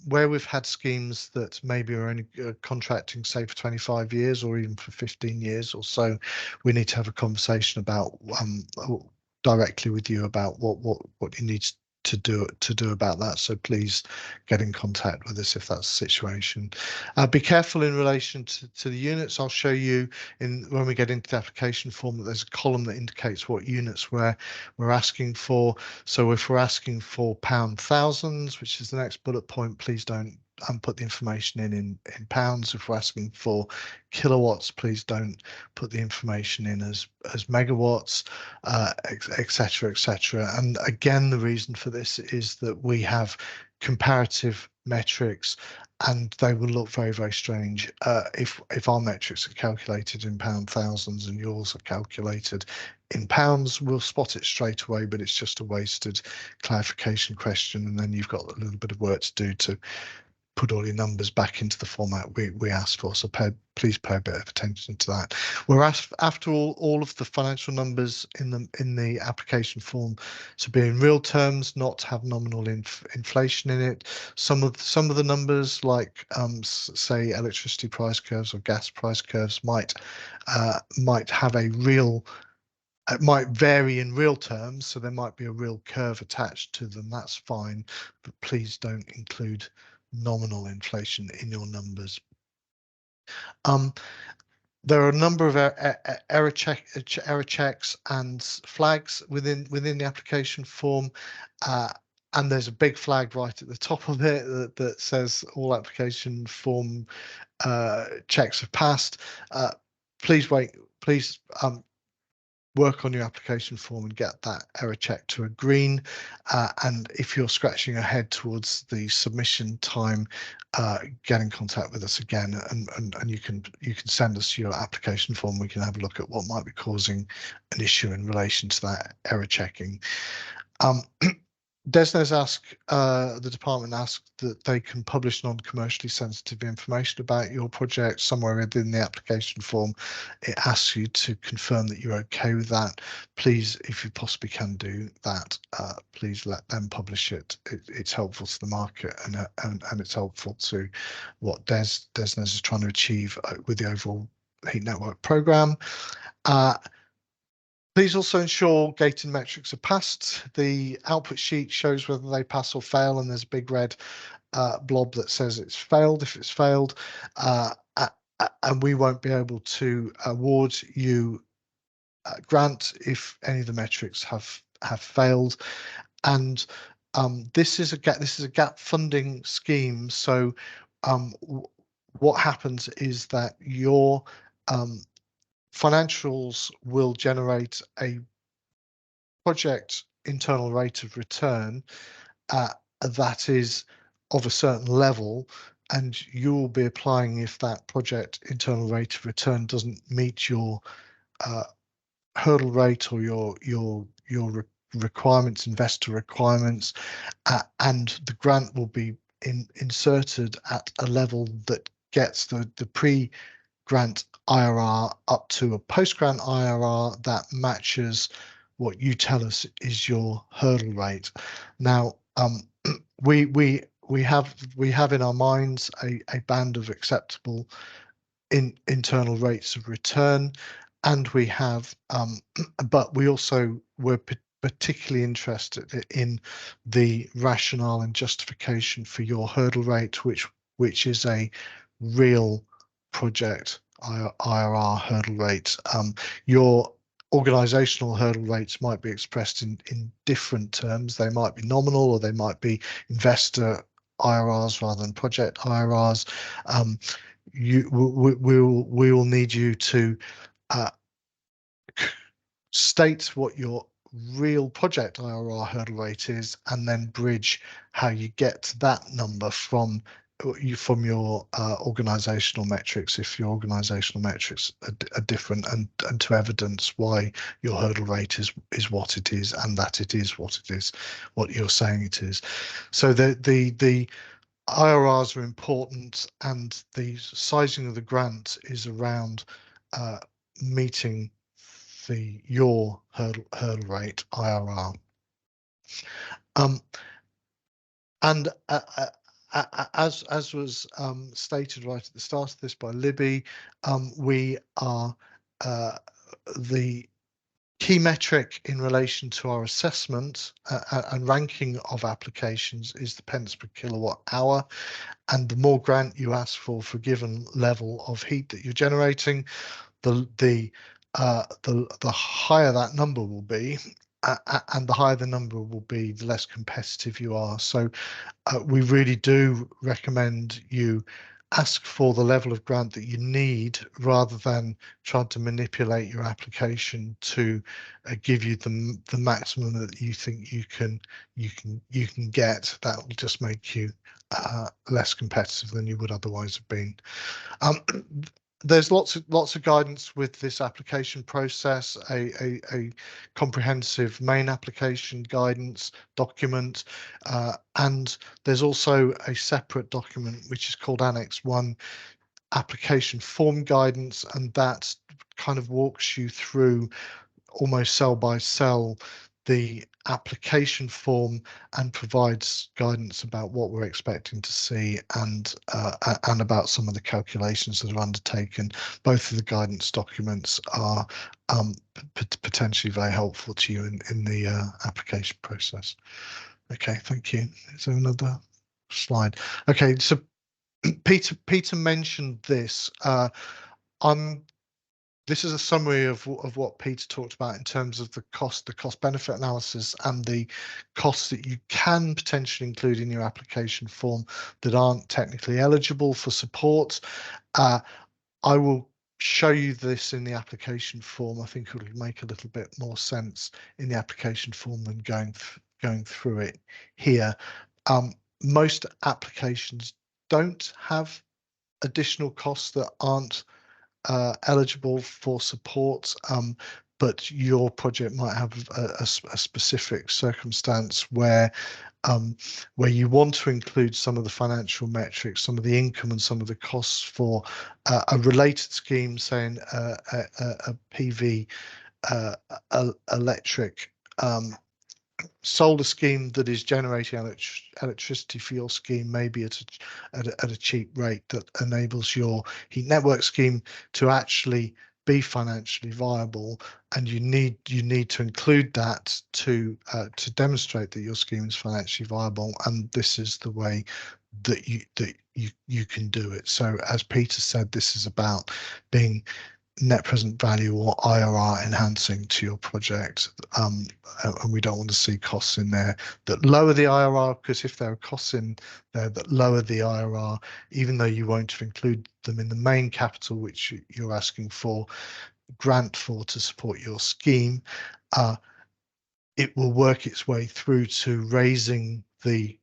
we've had schemes that maybe are only contracting, say, for 25 years or even for 15 years or so, we need to have a conversation about directly with you about what you need to do about that. So please get in contact with us if that's the situation. Be careful in relation to the units. I'll show you when we get into the application form that there's a column that indicates what units we're asking for. So if we're asking for pound thousands, which is the next bullet point, please don't put the information in pounds. If we're asking for kilowatts, please don't put the information in as megawatts, etc., etc. And again, the reason for this is that we have comparative metrics, and they will look very, very strange if our metrics are calculated in pound thousands and yours are calculated in pounds. We'll spot it straight away, but it's just a wasted clarification question, and then you've got a little bit of work to do to put all your numbers back into the format we asked for. So please pay a bit of attention to that. We're asked, after all of the financial numbers in the application form to be in real terms, not to have nominal inflation in it. Some of the numbers, like say electricity price curves or gas price curves, might have a real. It might vary in real terms, so there might be a real curve attached to them. That's fine, but please don't include nominal inflation in your numbers. There are a number of error checks and flags within the application form, and there's a big flag right at the top of it that says all application form checks have passed. Please work on your application form and get that error check to a green. And if you're scratching your head towards the submission time, get in contact with us again, and you can send us your application form. We can have a look at what might be causing an issue in relation to that error checking. DESNZ the department asked that they can publish non-commercially sensitive information about your project somewhere within the application form. It asks you to confirm that you're okay with that. Please, if you possibly can do that, please let them publish it. It's helpful to the market, and it's helpful to what DESNZ is trying to achieve with the overall heat network program. Please also ensure gating metrics are passed. The output sheet shows whether they pass or fail, and there's a big red blob that says it's failed if it's failed, and we won't be able to award you a grant if any of the metrics have failed. And this is a gap funding scheme, so what happens is that your financials will generate a project internal rate of return that is of a certain level, and you will be applying if that project internal rate of return doesn't meet your hurdle rate or your requirements, investor requirements, and the grant will be inserted at a level that gets the pre-grant IRR up to a post-grant IRR that matches what you tell us is your hurdle rate. Now, we have in our minds a band of acceptable internal rates of return, and we have, but we also were particularly interested in the rationale and justification for your hurdle rate, which is a real project IRR hurdle rate. Your organizational hurdle rates might be expressed in different terms. They might be nominal, or they might be investor IRRs rather than project IRRs. We will need you to state what your real project IRR hurdle rate is, and then bridge how you get to that number from your organizational metrics, if your organizational metrics are different, and to evidence why your hurdle rate is what it is, and that it is what it is, what you're saying it is. So the IRRs are important, and the sizing of the grant is around meeting your hurdle rate IRR. And as was stated right at the start of this by Libby, we are the key metric in relation to our assessment and ranking of applications is the pence per kilowatt hour, and the more grant you ask for a given level of heat that you're generating, the higher that number will be, and the higher the number will be, the less competitive you are. So we really do recommend you ask for the level of grant that you need, rather than trying to manipulate your application to give you the maximum that you think you can get. That will just make you less competitive than you would otherwise have been. There's lots of guidance with this application process, a comprehensive main application guidance document, and there's also a separate document which is called Annex 1 application form guidance, and that kind of walks you through almost cell by cell the application form and provides guidance about what we're expecting to see, and about some of the calculations that are undertaken. Both of the guidance documents are potentially very helpful to you in the application process. Okay, thank you. Is there another slide? Okay, so Peter mentioned this. I'm this is a summary of what Peter talked about in terms of the cost benefit analysis and the costs that you can potentially include in your application form that aren't technically eligible for support. I will show you this in the application form. I think it'll make a little bit more sense in the application form than going through it here. Most applications don't have additional costs that aren't eligible for support, but your project might have a specific circumstance where you want to include some of the financial metrics, some of the income and some of the costs for a related scheme, saying a PV electric solar scheme that is generating electricity for your scheme, maybe at a cheap rate that enables your heat network scheme to actually be financially viable, and you need to include that to demonstrate that your scheme is financially viable, and this is the way that you can do it. So as Peter said, this is about being net present value or IRR enhancing to your project, and we don't want to see costs in there that lower the IRR, because if there are costs in there that lower the IRR, even though you won't include them in the main capital which you're asking for grant for to support your scheme, it will work its way through to raising the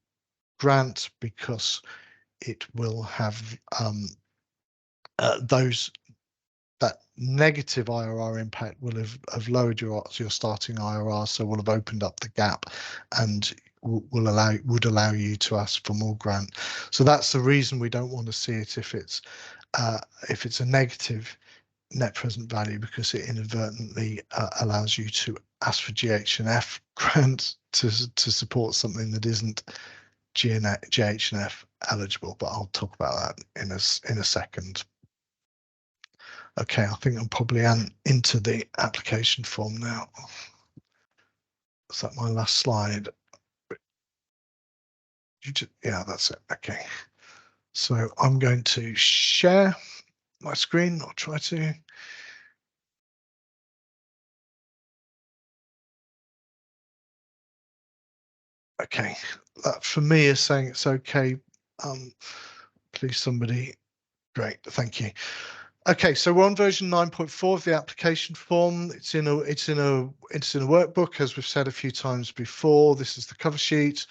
grant, because it will have that negative IRR impact will have lowered your starting IRR, so will have opened up the gap and would allow you to ask for more grant. So that's the reason we don't want to see it if it's a negative net present value, because it inadvertently allows you to ask for GHNF grant to support something that isn't GHNF eligible. But I'll talk about that in a second. Okay, I think I'm probably into the application form now. Is that my last slide? Yeah, that's it. Okay, so I'm going to share my screen. I'll try to. Okay, that for me is saying it's okay. Please somebody. Great, thank you. Okay, so we're on version 9.4 of the application form. It's in a workbook, as we've said a few times before. This is the cover sheet,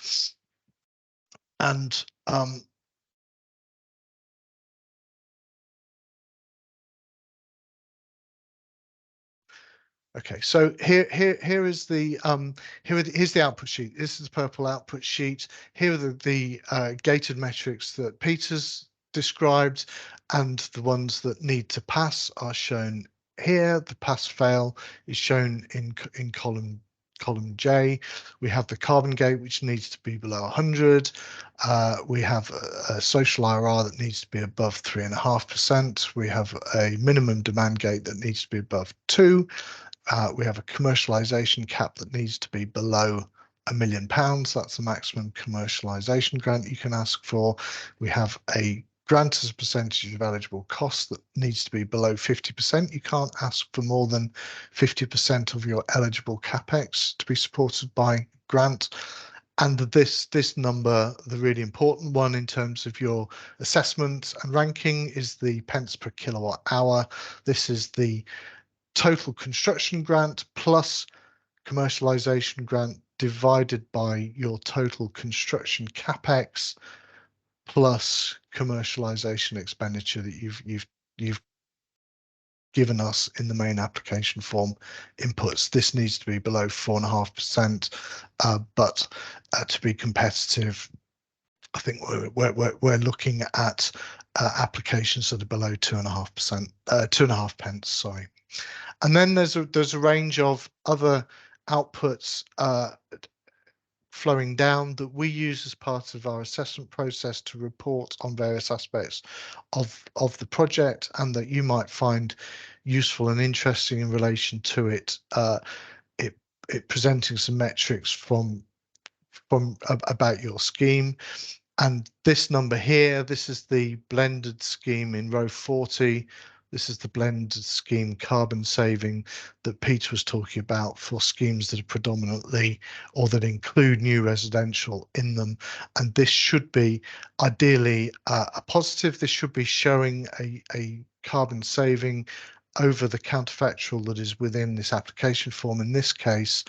and okay, so here's the output sheet. This is the purple output sheet. Here are the gated metrics that Peter's described, and the ones that need to pass are shown here. The pass fail is shown in column J. We have the carbon gate, which needs to be below 100. We have a social IRR that needs to be above 3.5%. We have a minimum demand gate that needs to be above 2. We have a commercialisation cap that needs to be below £1 million. That's the maximum commercialisation grant you can ask for. We have a grant as a percentage of eligible costs that needs to be below 50%. You can't ask for more than 50% of your eligible capex to be supported by grant. And this number, the really important one in terms of your assessment and ranking, is the pence per kilowatt hour. This is the total construction grant plus commercialization grant divided by your total construction capex plus commercialization expenditure that you've given us in the main application form inputs. This needs to be below 4.5%, but to be competitive, I think we're looking at applications that are below 2.5%, 2.5 pence. Sorry. And then there's a range of other outputs flowing down that we use as part of our assessment process to report on various aspects of the project, and that you might find useful and interesting in relation to it. It presenting some metrics from about your scheme. And this number here, this is the blended scheme in row 40. This is the blended scheme carbon saving that Peter was talking about for schemes that are predominantly or that include new residential in them. And this should be ideally a positive. This should be showing a carbon saving over the counterfactual that is within this application form. In this case,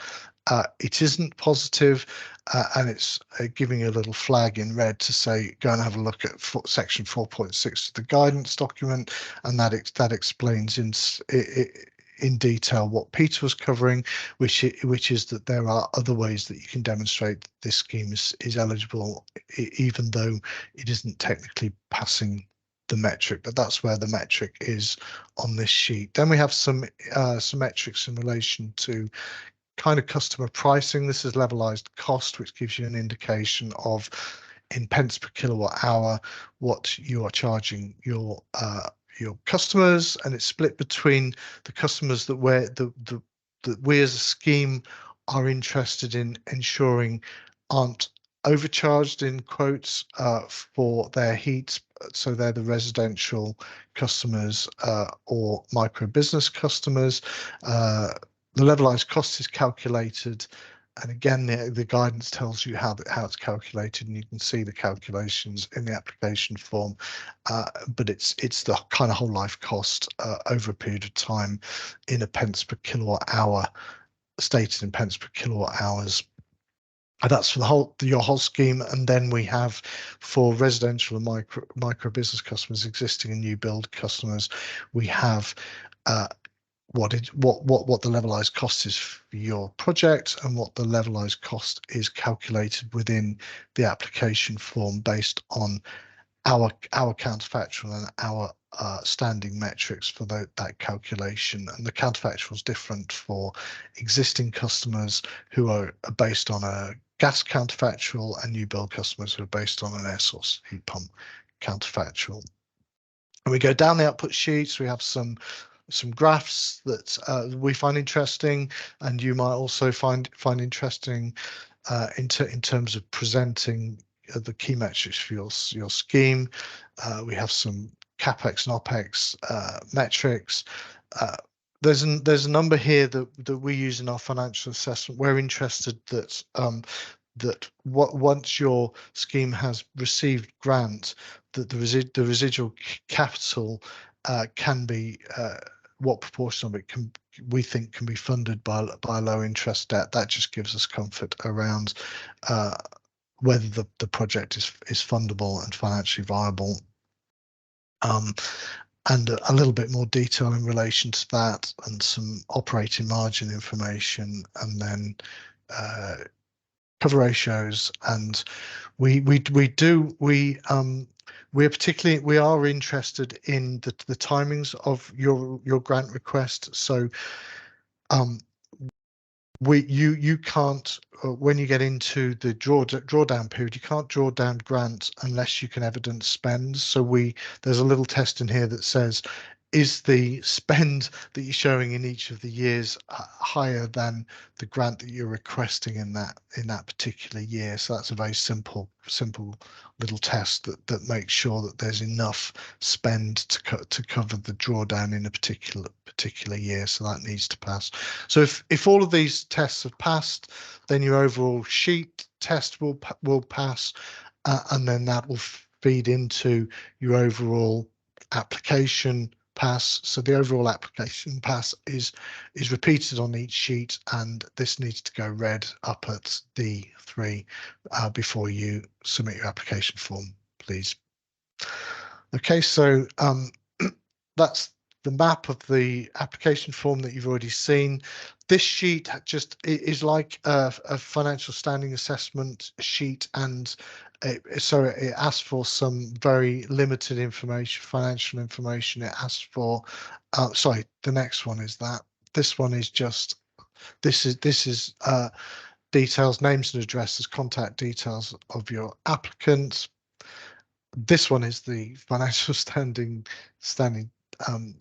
it isn't positive, and it's giving a little flag in red to say go and have a look at section 4.6 of the guidance document, and that explains in detail what Peter was covering, which is that there are other ways that you can demonstrate that this scheme is eligible, even though it isn't technically passing the metric, but that's where the metric is on this sheet. Then we have some metrics in relation to kind of customer pricing. This is levelized cost, which gives you an indication of in pence per kilowatt hour what you are charging your customers, and it's split between the customers that we as a scheme are interested in ensuring aren't overcharged in quotes for their heat. So they're the residential customers or micro business customers. The levelized cost is calculated, and again the guidance tells you how it's calculated, and you can see the calculations in the application form, but it's the kind of whole life cost over a period of time in a pence per kilowatt hour, stated in pence per kilowatt hours. And that's for your whole scheme. And then we have for residential and micro business customers, existing and new build customers, we have what the levelized cost is for your project, and what the levelized cost is calculated within the application form based on our counterfactual and our standing metrics for that calculation. And the counterfactual is different for existing customers who are based on a gas counterfactual, and new build customers who are based on an air source heat pump counterfactual. And we go down the output sheets. We have some graphs that we find interesting, and you might also find interesting in terms of presenting the key metrics for your scheme. We have some capex and opex metrics. There's a number here that we use in our financial assessment. We're interested that once your scheme has received grant, that the residual capital can be what proportion of it we think can be funded by low interest debt. That just gives us comfort around whether the project is fundable and financially viable. And a little bit more detail in relation to that, and some operating margin information, and then cover ratios. And we are interested in the timings of your grant request. So you can't, when you get into the drawdown period, you can't draw down grants unless you can evidence spend. So there's a little test in here that says, is the spend that you're showing in each of the years higher than the grant that you're requesting in that particular year? So that's a very simple little test that makes sure that there's enough spend to cover the drawdown in a particular year. So that needs to pass. So if all of these tests have passed, then your overall sheet test will pass, and then that will feed into your overall application pass. So the overall application pass is repeated on each sheet, and this needs to go red up at D3 before you submit your application form, please. Okay, so that's the map of the application form that you've already seen. This sheet just is like a financial standing assessment sheet, and so it asks for some very limited information, financial information. It asks for, sorry, the next one is that. This one is just, this is details, names and addresses, contact details of your applicants. This one is the financial standing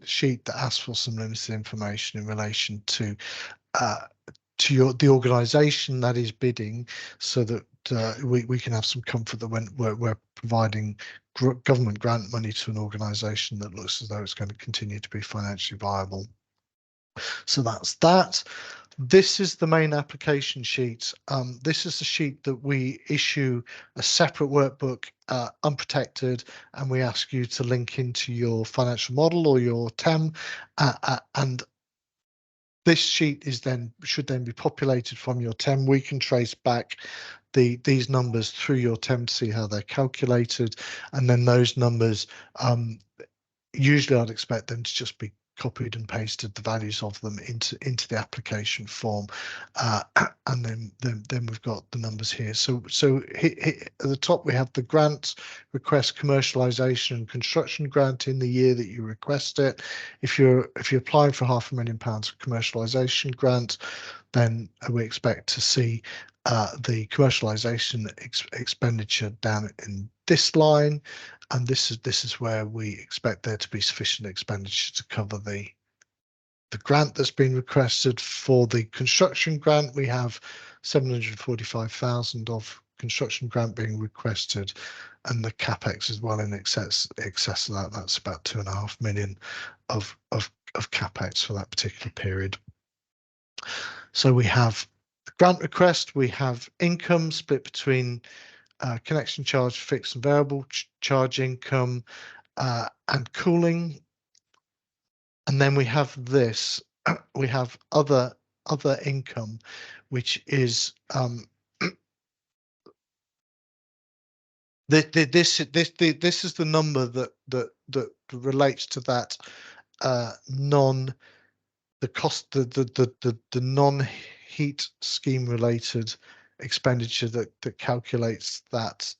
sheet that asks for some limited information in relation to the organisation that is bidding, so that we can have some comfort that when we're providing government grant money to an organisation that looks as though it's going to continue to be financially viable. So that's that. This is the main application sheet. This is the sheet that we issue a separate workbook, unprotected, and we ask you to link into your financial model or your TEM, and this sheet should then be populated from your TEM. We can trace back these numbers through your TEM to see how they're calculated, and then those numbers, usually I'd expect them to just be copied and pasted, the values of them into the application form, and then we've got the numbers here. So at the top we have the grant request, commercialization and construction grant in the year that you request it. If you're applying for £500,000 of commercialization grant, then we expect to see the commercialization expenditure down in this line, and this is where we expect there to be sufficient expenditure to cover the grant that's been requested. For the construction grant, we have 745,000 of construction grant being requested, and the capex is well in excess of that. That's about 2.5 million of capex for that particular period. So we have the grant request, we have income split between connection charge, fixed and variable charge income, and cooling. And then we have this, we have other income, which is this is the number that relates to that the non-heat scheme related expenditure that calculates that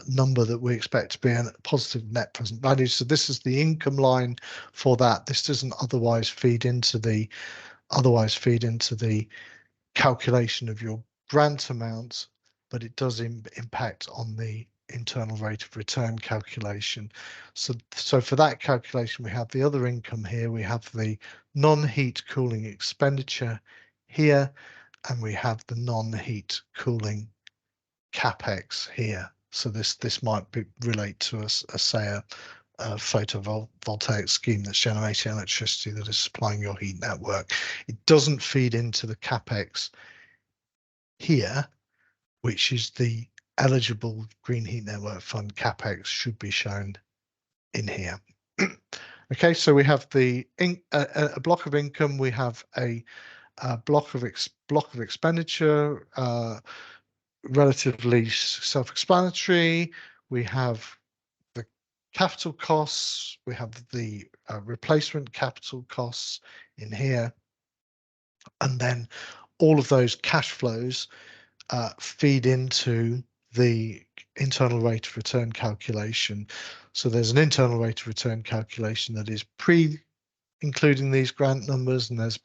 number that we expect to be a positive net present value. So this is the income line for that. This doesn't otherwise feed into the calculation of your grant amount, but it does impact on the internal rate of return calculation. So for that calculation, we have the other income here. We have the non-heat cooling expenditure here, and we have the non-heat cooling capex here. So this might relate to say a photovoltaic scheme that's generating electricity that is supplying your heat network. It doesn't feed into the capex here, which is the eligible Green Heat Network Fund capex should be shown in here. Okay, so we have a block of income. We have a block of expenditure. Relatively self-explanatory. We have the capital costs, we have the replacement capital costs in here, and then all of those cash flows feed into the internal rate of return calculation. So there's an internal rate of return calculation that is including these grant numbers, and there's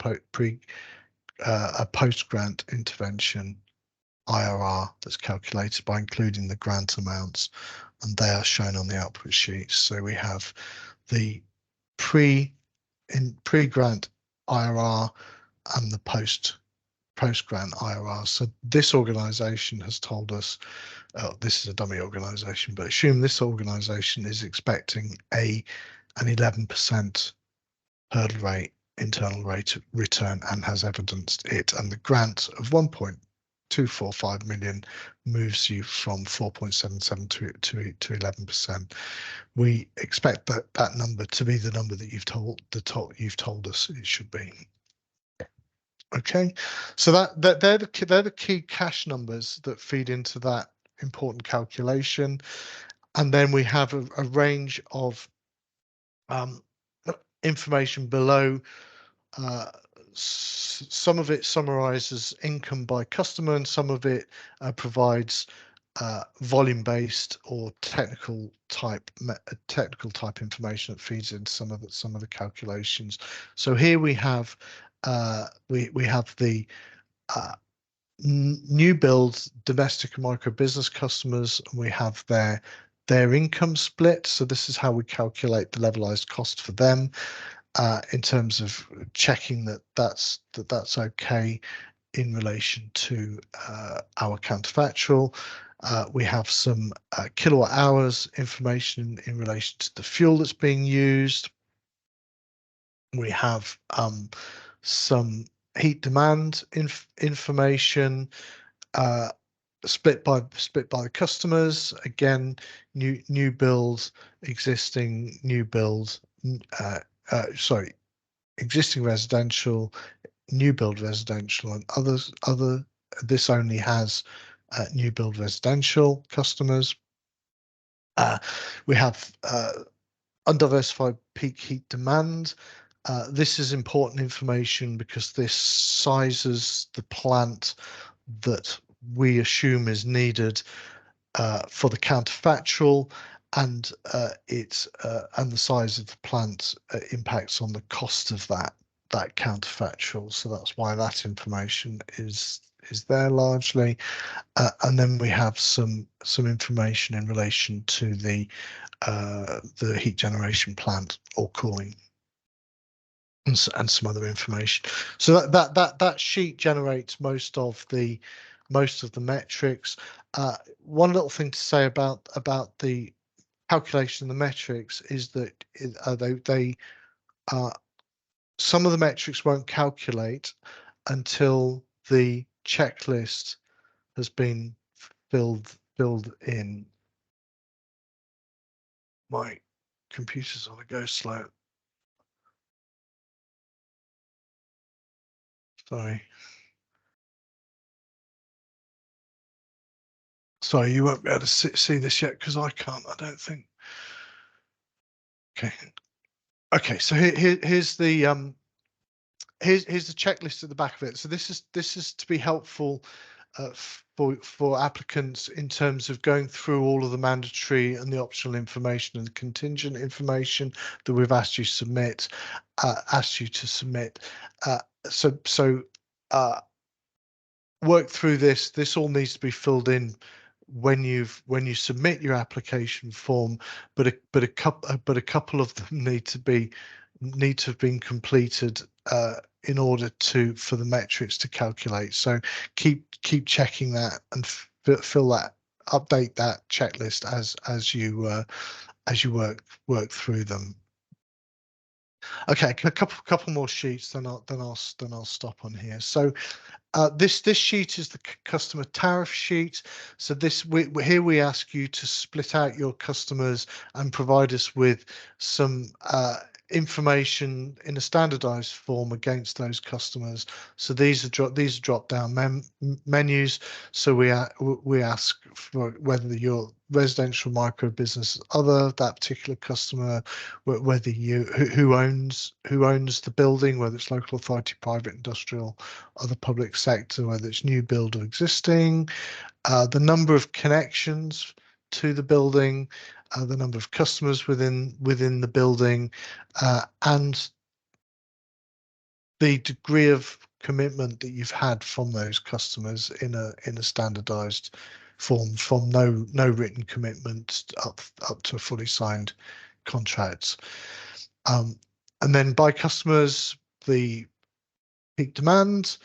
a post-grant intervention IRR that's calculated by including the grant amounts, and they are shown on the output sheet. So we have the pre-grant IRR and the post-grant IRR. So this organisation has told us, this is a dummy organisation, but assume this organisation is expecting an 11% hurdle rate, internal rate of return, and has evidenced it, and the grant of 1.245 million moves you from 4.77 to 11%. We expect that number to be the number that you've told us it should be. Okay, so they're the key cash numbers that feed into that important calculation, and then we have a range of information below. Some of it summarizes income by customer, and some of it provides volume-based or technical type information that feeds into some of the calculations. So here we have the new build domestic and micro business customers, and we have their income split. So this is how we calculate the levelized cost for them. In terms of checking that's okay in relation to our counterfactual. We have some kilowatt hours information in relation to the fuel that's being used. We have some heat demand information split by the customers. Again, new builds, existing new builds. Sorry, existing residential, new build residential, and other. This only has new build residential customers. We have undiversified peak heat demand. This is important information because this sizes the plant that we assume is needed for the counterfactual, and and the size of the plant impacts on the cost of that counterfactual. So that's why that information is there largely. And then we have some information in relation to the heat generation plant or cooling, and some other information. So that sheet generates most of the metrics. One little thing to say about the calculation of the metrics is that they some of the metrics won't calculate until the checklist has been filled in. My computer's on a go slow. Sorry. Sorry, you won't be able to see this yet because I can't, I don't think. Okay. Okay, so here's the here's the checklist at the back of it. So this is to be helpful for applicants in terms of going through all of the mandatory and the optional information and the contingent information that we've asked you to submit. Work through this. This all needs to be filled in when you submit your application form, but a couple of them need to have been completed in order for the metrics to calculate. So keep checking that and fill that, update that checklist as you work through them. Okay, a couple more sheets, then I'll stop on here. So this sheet is the customer tariff sheet. So here we ask you to split out your customers and provide us with some information in a standardized form against those customers. So these are drop down menus. So we ask for whether your residential, micro business, other, that particular customer, whether who owns the building, whether it's local authority, private, industrial, other public sector, whether it's new build or existing, the number of connections to the building, the number of customers within the building, and the degree of commitment that you've had from those customers in a standardized form, from no written commitment up to a fully signed contract. And then by customers, the peak demand,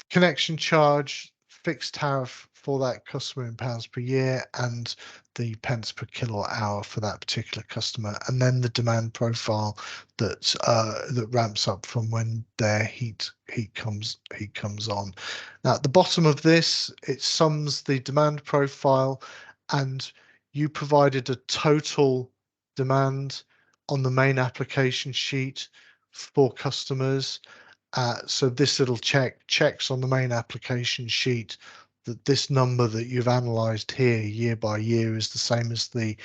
connection charge, fixed tariff for that customer in pounds per year, and the pence per kilowatt hour for that particular customer, and then the demand profile that ramps up from when their heat comes on. Now at the bottom of this, it sums the demand profile, and you provided a total demand on the main application sheet for customers. So this little checks on the main application sheet that this number that you've analysed here year by year is the same as the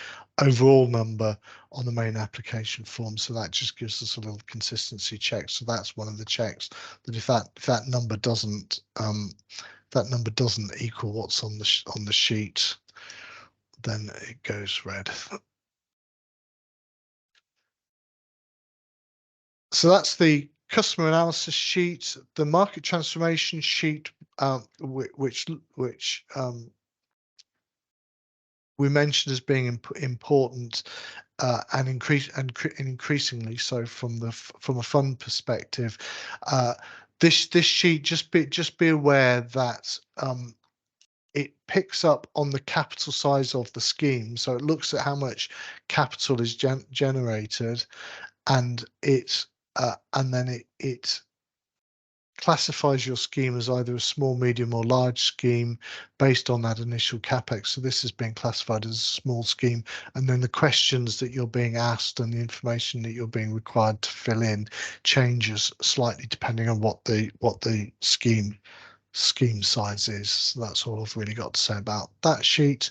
overall number on the main application form. So that just gives us a little consistency check. So that's one of the checks, that if that number doesn't equal what's on the sheet, then it goes red. So that's the customer analysis sheet. The market transformation sheet, which we mentioned as being important and increasingly so from a fund perspective. this sheet, just be aware that it picks up on the capital size of the scheme, so it looks at how much capital is generated, and then it classifies your scheme as either a small, medium, or large scheme based on that initial capex. So this is being classified as a small scheme, and then the questions that you're being asked and the information that you're being required to fill in changes slightly depending on what the scheme size is. So that's all I've really got to say about that sheet.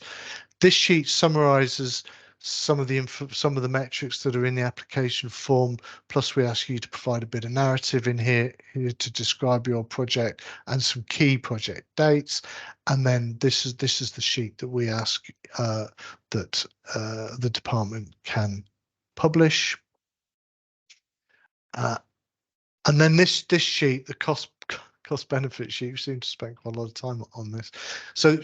This sheet summarizes some of the metrics that are in the application form, plus we ask you to provide a bit of narrative in here to describe your project and some key project dates. And then this is the sheet that we ask that the department can publish. And then this sheet, the cost benefit sheet, we seem to spend quite a lot of time on this. So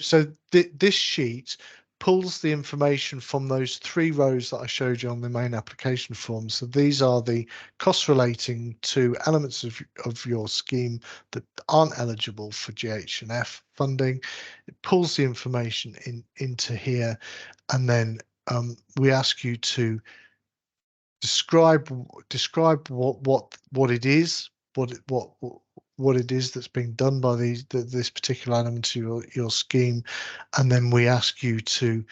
this sheet pulls the information from those 3 rows that I showed you on the main application form. So these are the costs relating to elements of your scheme that aren't eligible for GHNF funding. It pulls the information into here, and then we ask you to describe what it is, what it is that's being done by this particular element to your scheme, and then we ask you to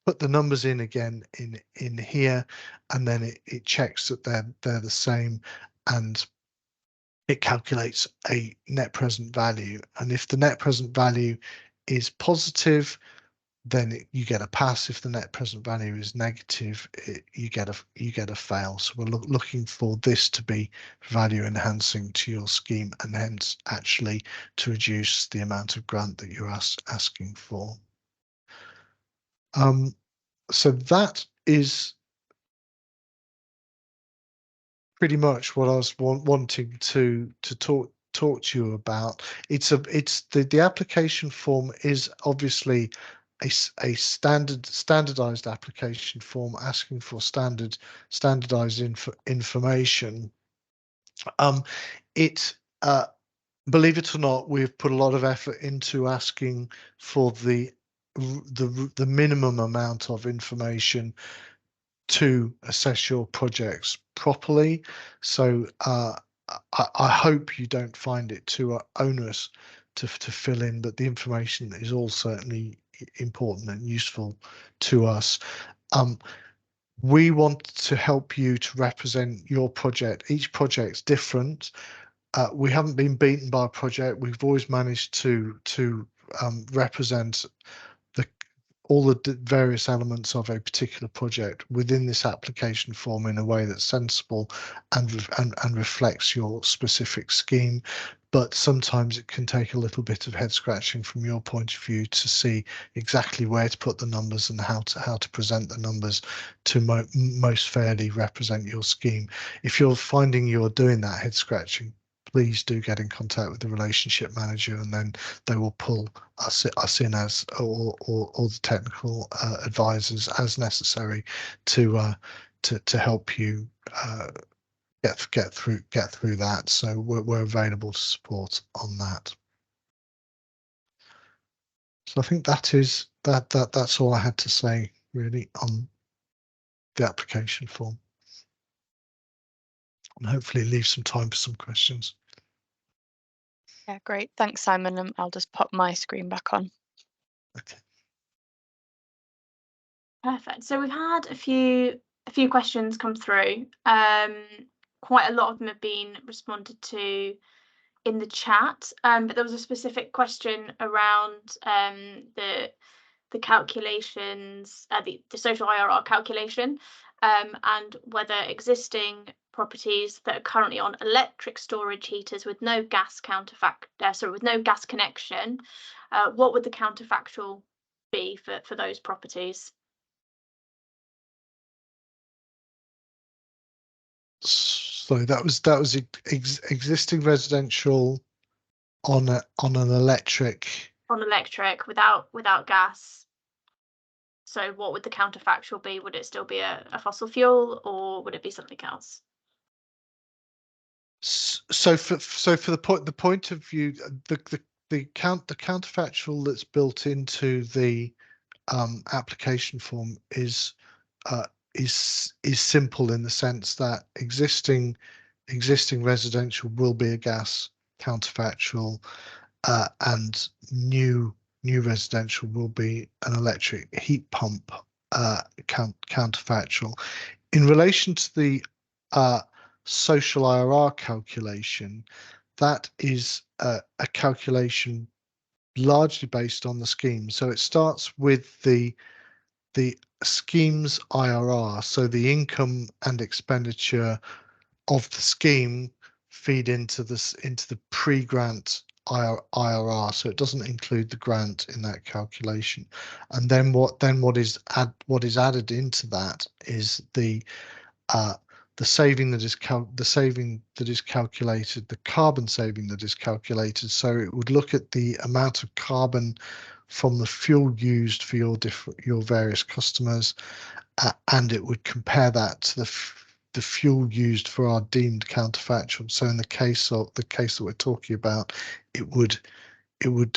put the numbers in again in here, and then it checks that they're the same, and it calculates a net present value. And if the net present value is positive, then you get a pass. If the net present value is negative, you get a fail. So we're looking for this to be value enhancing to your scheme, and hence actually to reduce the amount of grant that you're asking for. So that is pretty much what I was wanting to talk to you about. The application form is obviously a standardized application form asking for standardized information. Believe it or not, we've put a lot of effort into asking for the minimum amount of information to assess your projects properly. So I hope you don't find it too onerous to fill in, but the information is all certainly important and useful to us. We want to help you to represent your project. Each project's different. We haven't been beaten by a project. We've always managed to represent all the various elements of a particular project within this application form in a way that's sensible and reflects your specific scheme. But sometimes it can take a little bit of head scratching from your point of view to see exactly where to put the numbers and how to present the numbers to most fairly represent your scheme. If you're finding you're doing that head scratching, please do get in contact with the relationship manager, and then they will pull us in as or the technical advisors as necessary to help you get through that. So we're available to support on that. So I think that's all I had to say really on the application form, and hopefully leave some time for some questions. Yeah, great. Thanks, Simon. I'll just pop my screen back on. Okay. Perfect. So we've had a few questions come through. Quite a lot of them have been responded to in the chat, but there was a specific question around the calculations, the social IRR calculation, and whether existing properties that are currently on electric storage heaters with no gas with no gas connection, what would the counterfactual be for those properties? So that was existing residential on an electric. On electric without gas. So what would the counterfactual be? Would it still be a fossil fuel, or would it be something else? So for the point of view, the counterfactual that's built into the application form is simple in the sense that existing residential will be a gas counterfactual, and new residential will be an electric heat pump counterfactual. In relation to the social IRR calculation, that is a calculation largely based on the scheme. So it starts with the scheme's IRR, so the income and expenditure of the scheme feed into the pre-grant IRR, so it doesn't include the grant in that calculation. And then what is added into that is the saving that is calculated, the carbon saving that is calculated. So it would look at the amount of carbon from the fuel used for your various customers, and it would compare that to the fuel used for our deemed counterfactual. So in the case that we're talking about, it would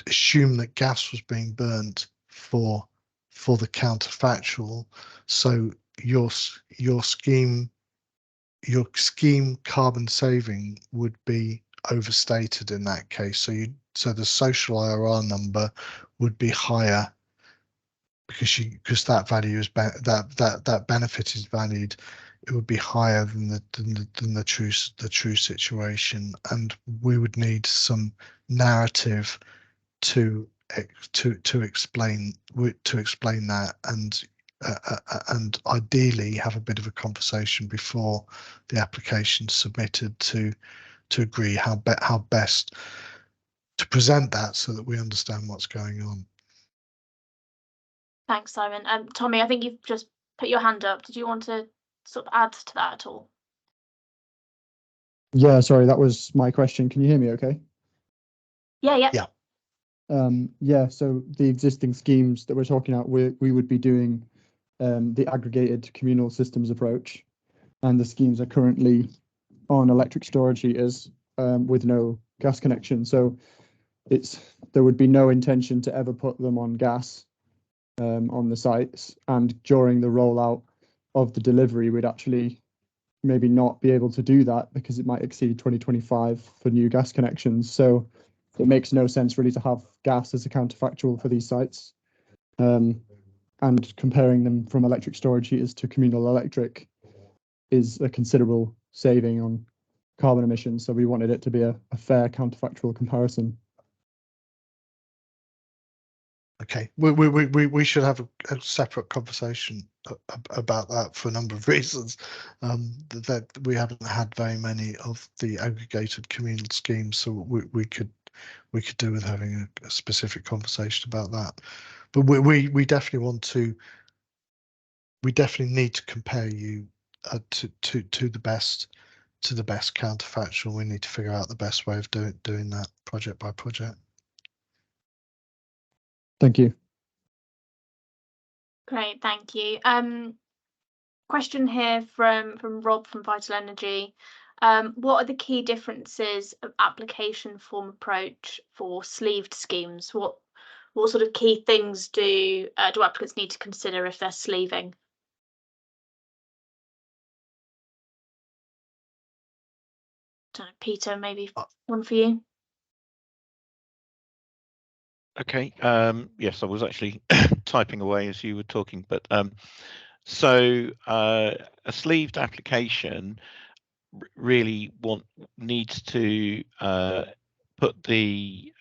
assume that gas was being burnt for the counterfactual. So your scheme carbon saving would be overstated in that case. So the social IRR number would be higher because that value is that benefit is valued. It would be higher than the true situation, and we would need some narrative to explain that, and ideally have a bit of a conversation before the application submitted to agree how best to present that so that we understand what's going on. Thanks, Simon. Tommy, I think you've just put your hand up. Did you want to sort of add to that at all? Yeah, sorry, that was my question. Can you hear me okay? Yeah. Yeah, so the existing schemes that we're talking about, we would be doing the aggregated communal systems approach, and the schemes are currently on electric storage heaters with no gas connection. So there would be no intention to ever put them on gas on the sites, and during the rollout of the delivery, we'd actually maybe not be able to do that because it might exceed 2025 for new gas connections. So it makes no sense really to have gas as a counterfactual for these sites. And comparing them from electric storage heaters to communal electric is a considerable saving on carbon emissions. So we wanted it to be a fair counterfactual comparison. Okay, we should have a separate conversation about that for a number of reasons. That we haven't had very many of the aggregated communal schemes, so we could do with having a specific conversation about that. But we definitely want to. We definitely need to compare you to the best counterfactual. We need to figure out the best way of doing that project by project. Thank you. Great, thank you. Question here from Rob from Vital Energy. What are the key differences of application form approach for sleeved schemes? What sort of key things do applicants need to consider if they're sleeving? Don't know, Peter, maybe one for you. Okay. Yes, I was actually typing away as you were talking, but so a sleeved application really needs to put the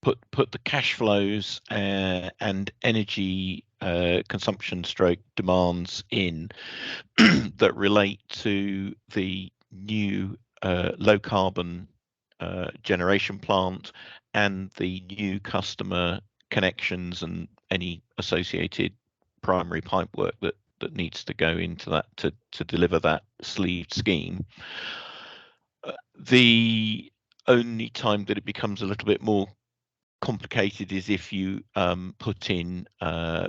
put the cash flows and energy consumption stroke demands in that relate to the new low carbon generation plant and the new customer connections and any associated primary pipe work that needs to go into that to deliver that sleeved scheme. The only time that it becomes a little bit more complicated is if you put in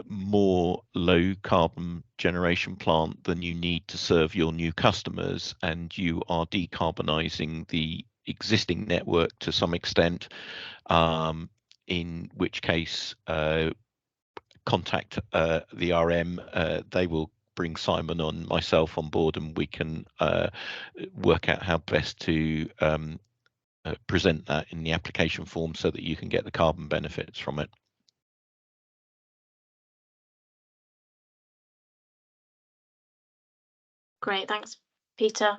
more low carbon generation plant than you need to serve your new customers, and you are decarbonising the existing network to some extent, in which case contact the RM. They will bring Simon on, myself on board, and we can work out how best to present that in the application form so that you can get the carbon benefits from it. Great, thanks, Peter.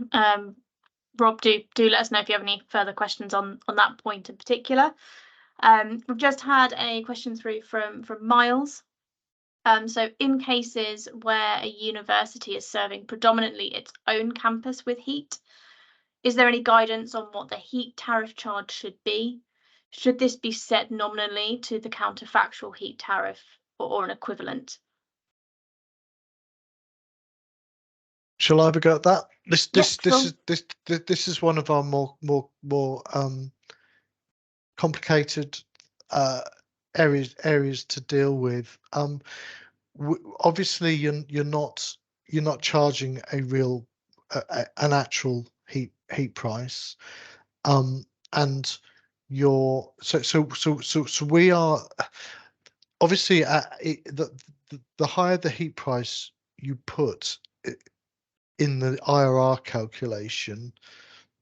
Rob, do let us know if you have any further questions on that point in particular. We've just had a question through from Miles. So in cases where a university is serving predominantly its own campus with heat, is there any guidance on what the heat tariff charge should be? Should this be set nominally to the counterfactual heat tariff or an equivalent? Shall I have a go at that? Sure. This is one of our more complicated areas to deal with. Obviously, you're not charging a real an actual heat price, and you're so we are obviously the higher the heat price you put in the IRR calculation,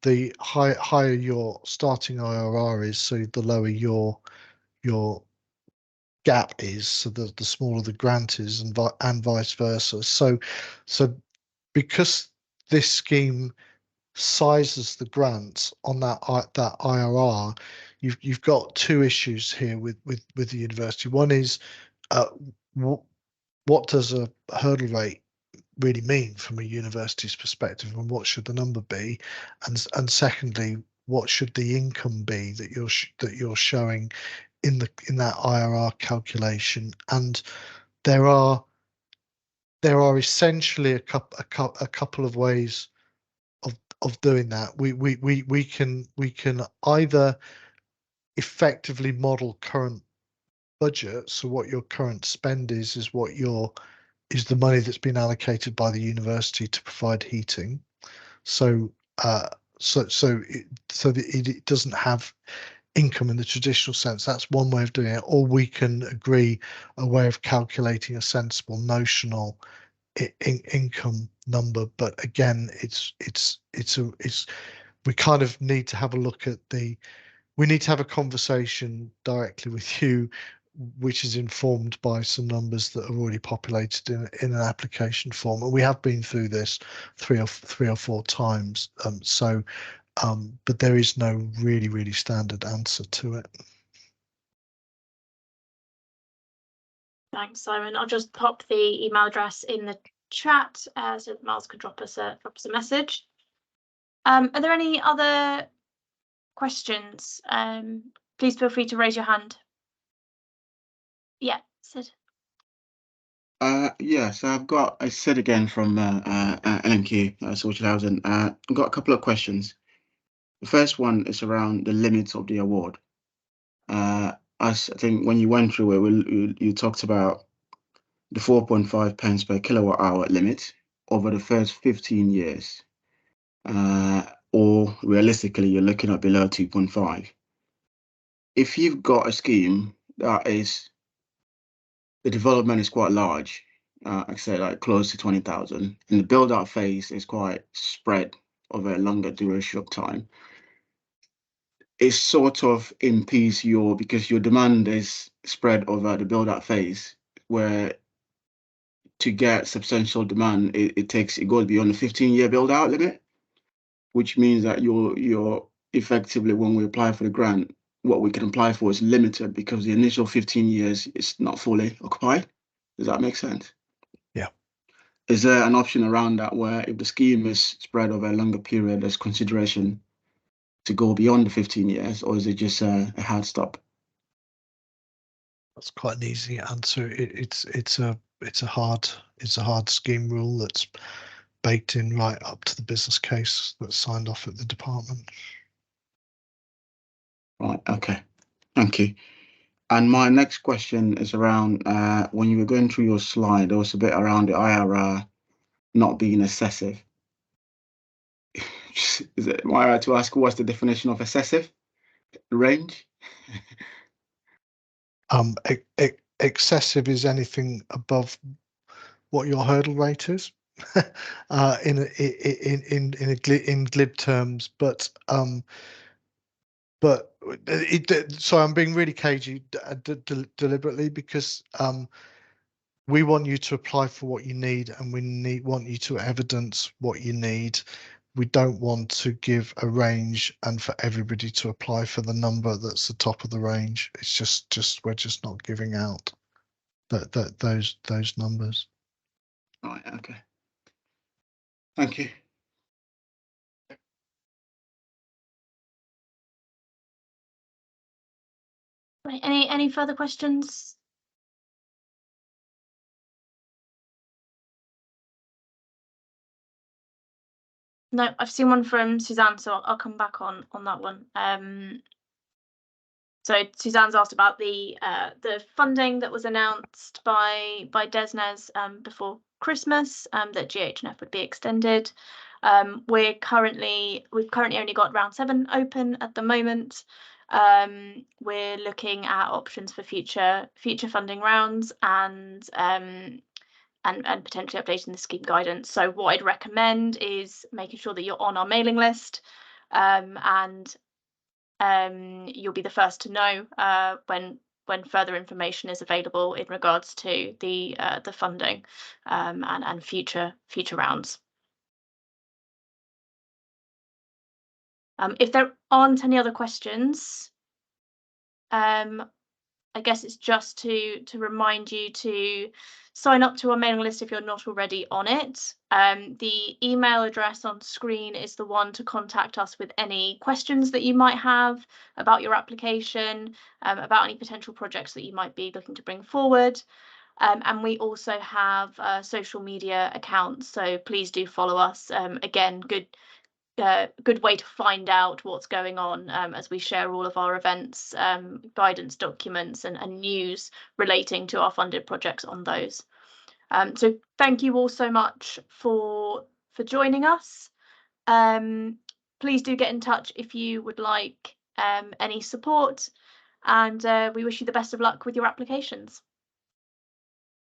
the higher your starting IRR is, so the lower your gap is, so the smaller the grant is, and vice versa. So because this scheme sizes the grants on that IRR, you've got two issues here with the university. One is what does a hurdle rate really mean from a university's perspective, and what should the number be, and secondly, what should the income be that you're showing in that IRR calculation? And there are essentially a couple of ways of doing that. We can either effectively model current budget, so what your current spend is the money that's been allocated by the university to provide heating. So it doesn't have income in the traditional sense. That's one way of doing it. Or we can agree a way of calculating a sensible notional income number. But again, we kind of need to have a look at we need to have a conversation directly with you, which is informed by some numbers that are already populated in an application form. And we have been through this three or four times. But there is no really standard answer to it. Thanks, Simon. I'll just pop the email address in the chat so that Miles could drop us a message. Are there any other questions? Please feel free to raise your hand. Yeah, Sid. Yeah, so I've got Sid again from LNQ, Social Housing. I've got a couple of questions. The first one is around the limits of the award. As I think when you went through it, you talked about the 4.5 pence per kilowatt hour limit over the first 15 years. Or realistically, you're looking at below 2.5. If you've got a scheme that is, the development is quite large, I say like close to 20,000, and the build out phase is quite spread over a longer duration of time, it sort of impedes because your demand is spread over the build out phase, where to get substantial demand, it goes beyond the 15-year build out limit, which means that you're effectively, when we apply for the grant, what we can apply for is limited because the initial 15 years is not fully occupied. Does that make sense? Yeah. Is there an option around that where if the scheme is spread over a longer period, there's consideration to go beyond the 15 years, or is it just a hard stop? That's quite an easy answer. It's a hard scheme rule that's baked in right up to the business case that's signed off at the department. Right. Okay. Thank you. And my next question is around when you were going through your slide, there was a bit around the IRR not being excessive. Am I right to ask what's the definition of excessive range? Excessive is anything above what your hurdle rate is, in glib terms. But so I'm being really cagey deliberately, because we want you to apply for what you need, and we want you to evidence what you need. We don't want to give a range and for everybody to apply for the number that's the top of the range. It's just we're just not giving out those numbers. Right. Okay. Thank you. Right, any further questions? No, I've seen one from Suzanne, so I'll come back on that one. So Suzanne's asked about the funding that was announced by DESNZ before Christmas, that GHNF would be extended. We've currently only got round 7 open at the moment. We're looking at options for future funding rounds and potentially updating the scheme guidance. So what I'd recommend is making sure that you're on our mailing list, and you'll be the first to know when further information is available in regards to the funding and future rounds. If there aren't any other questions, I guess it's just to remind you to sign up to our mailing list if you're not already on it. The email address on screen is the one to contact us with any questions that you might have about your application, about any potential projects that you might be looking to bring forward. And we also have social media accounts, so please do follow us. Again, good way to find out what's going on as we share all of our events, guidance documents and news relating to our funded projects on those. So thank you all so much for joining us. Please do get in touch if you would like any support, and we wish you the best of luck with your applications.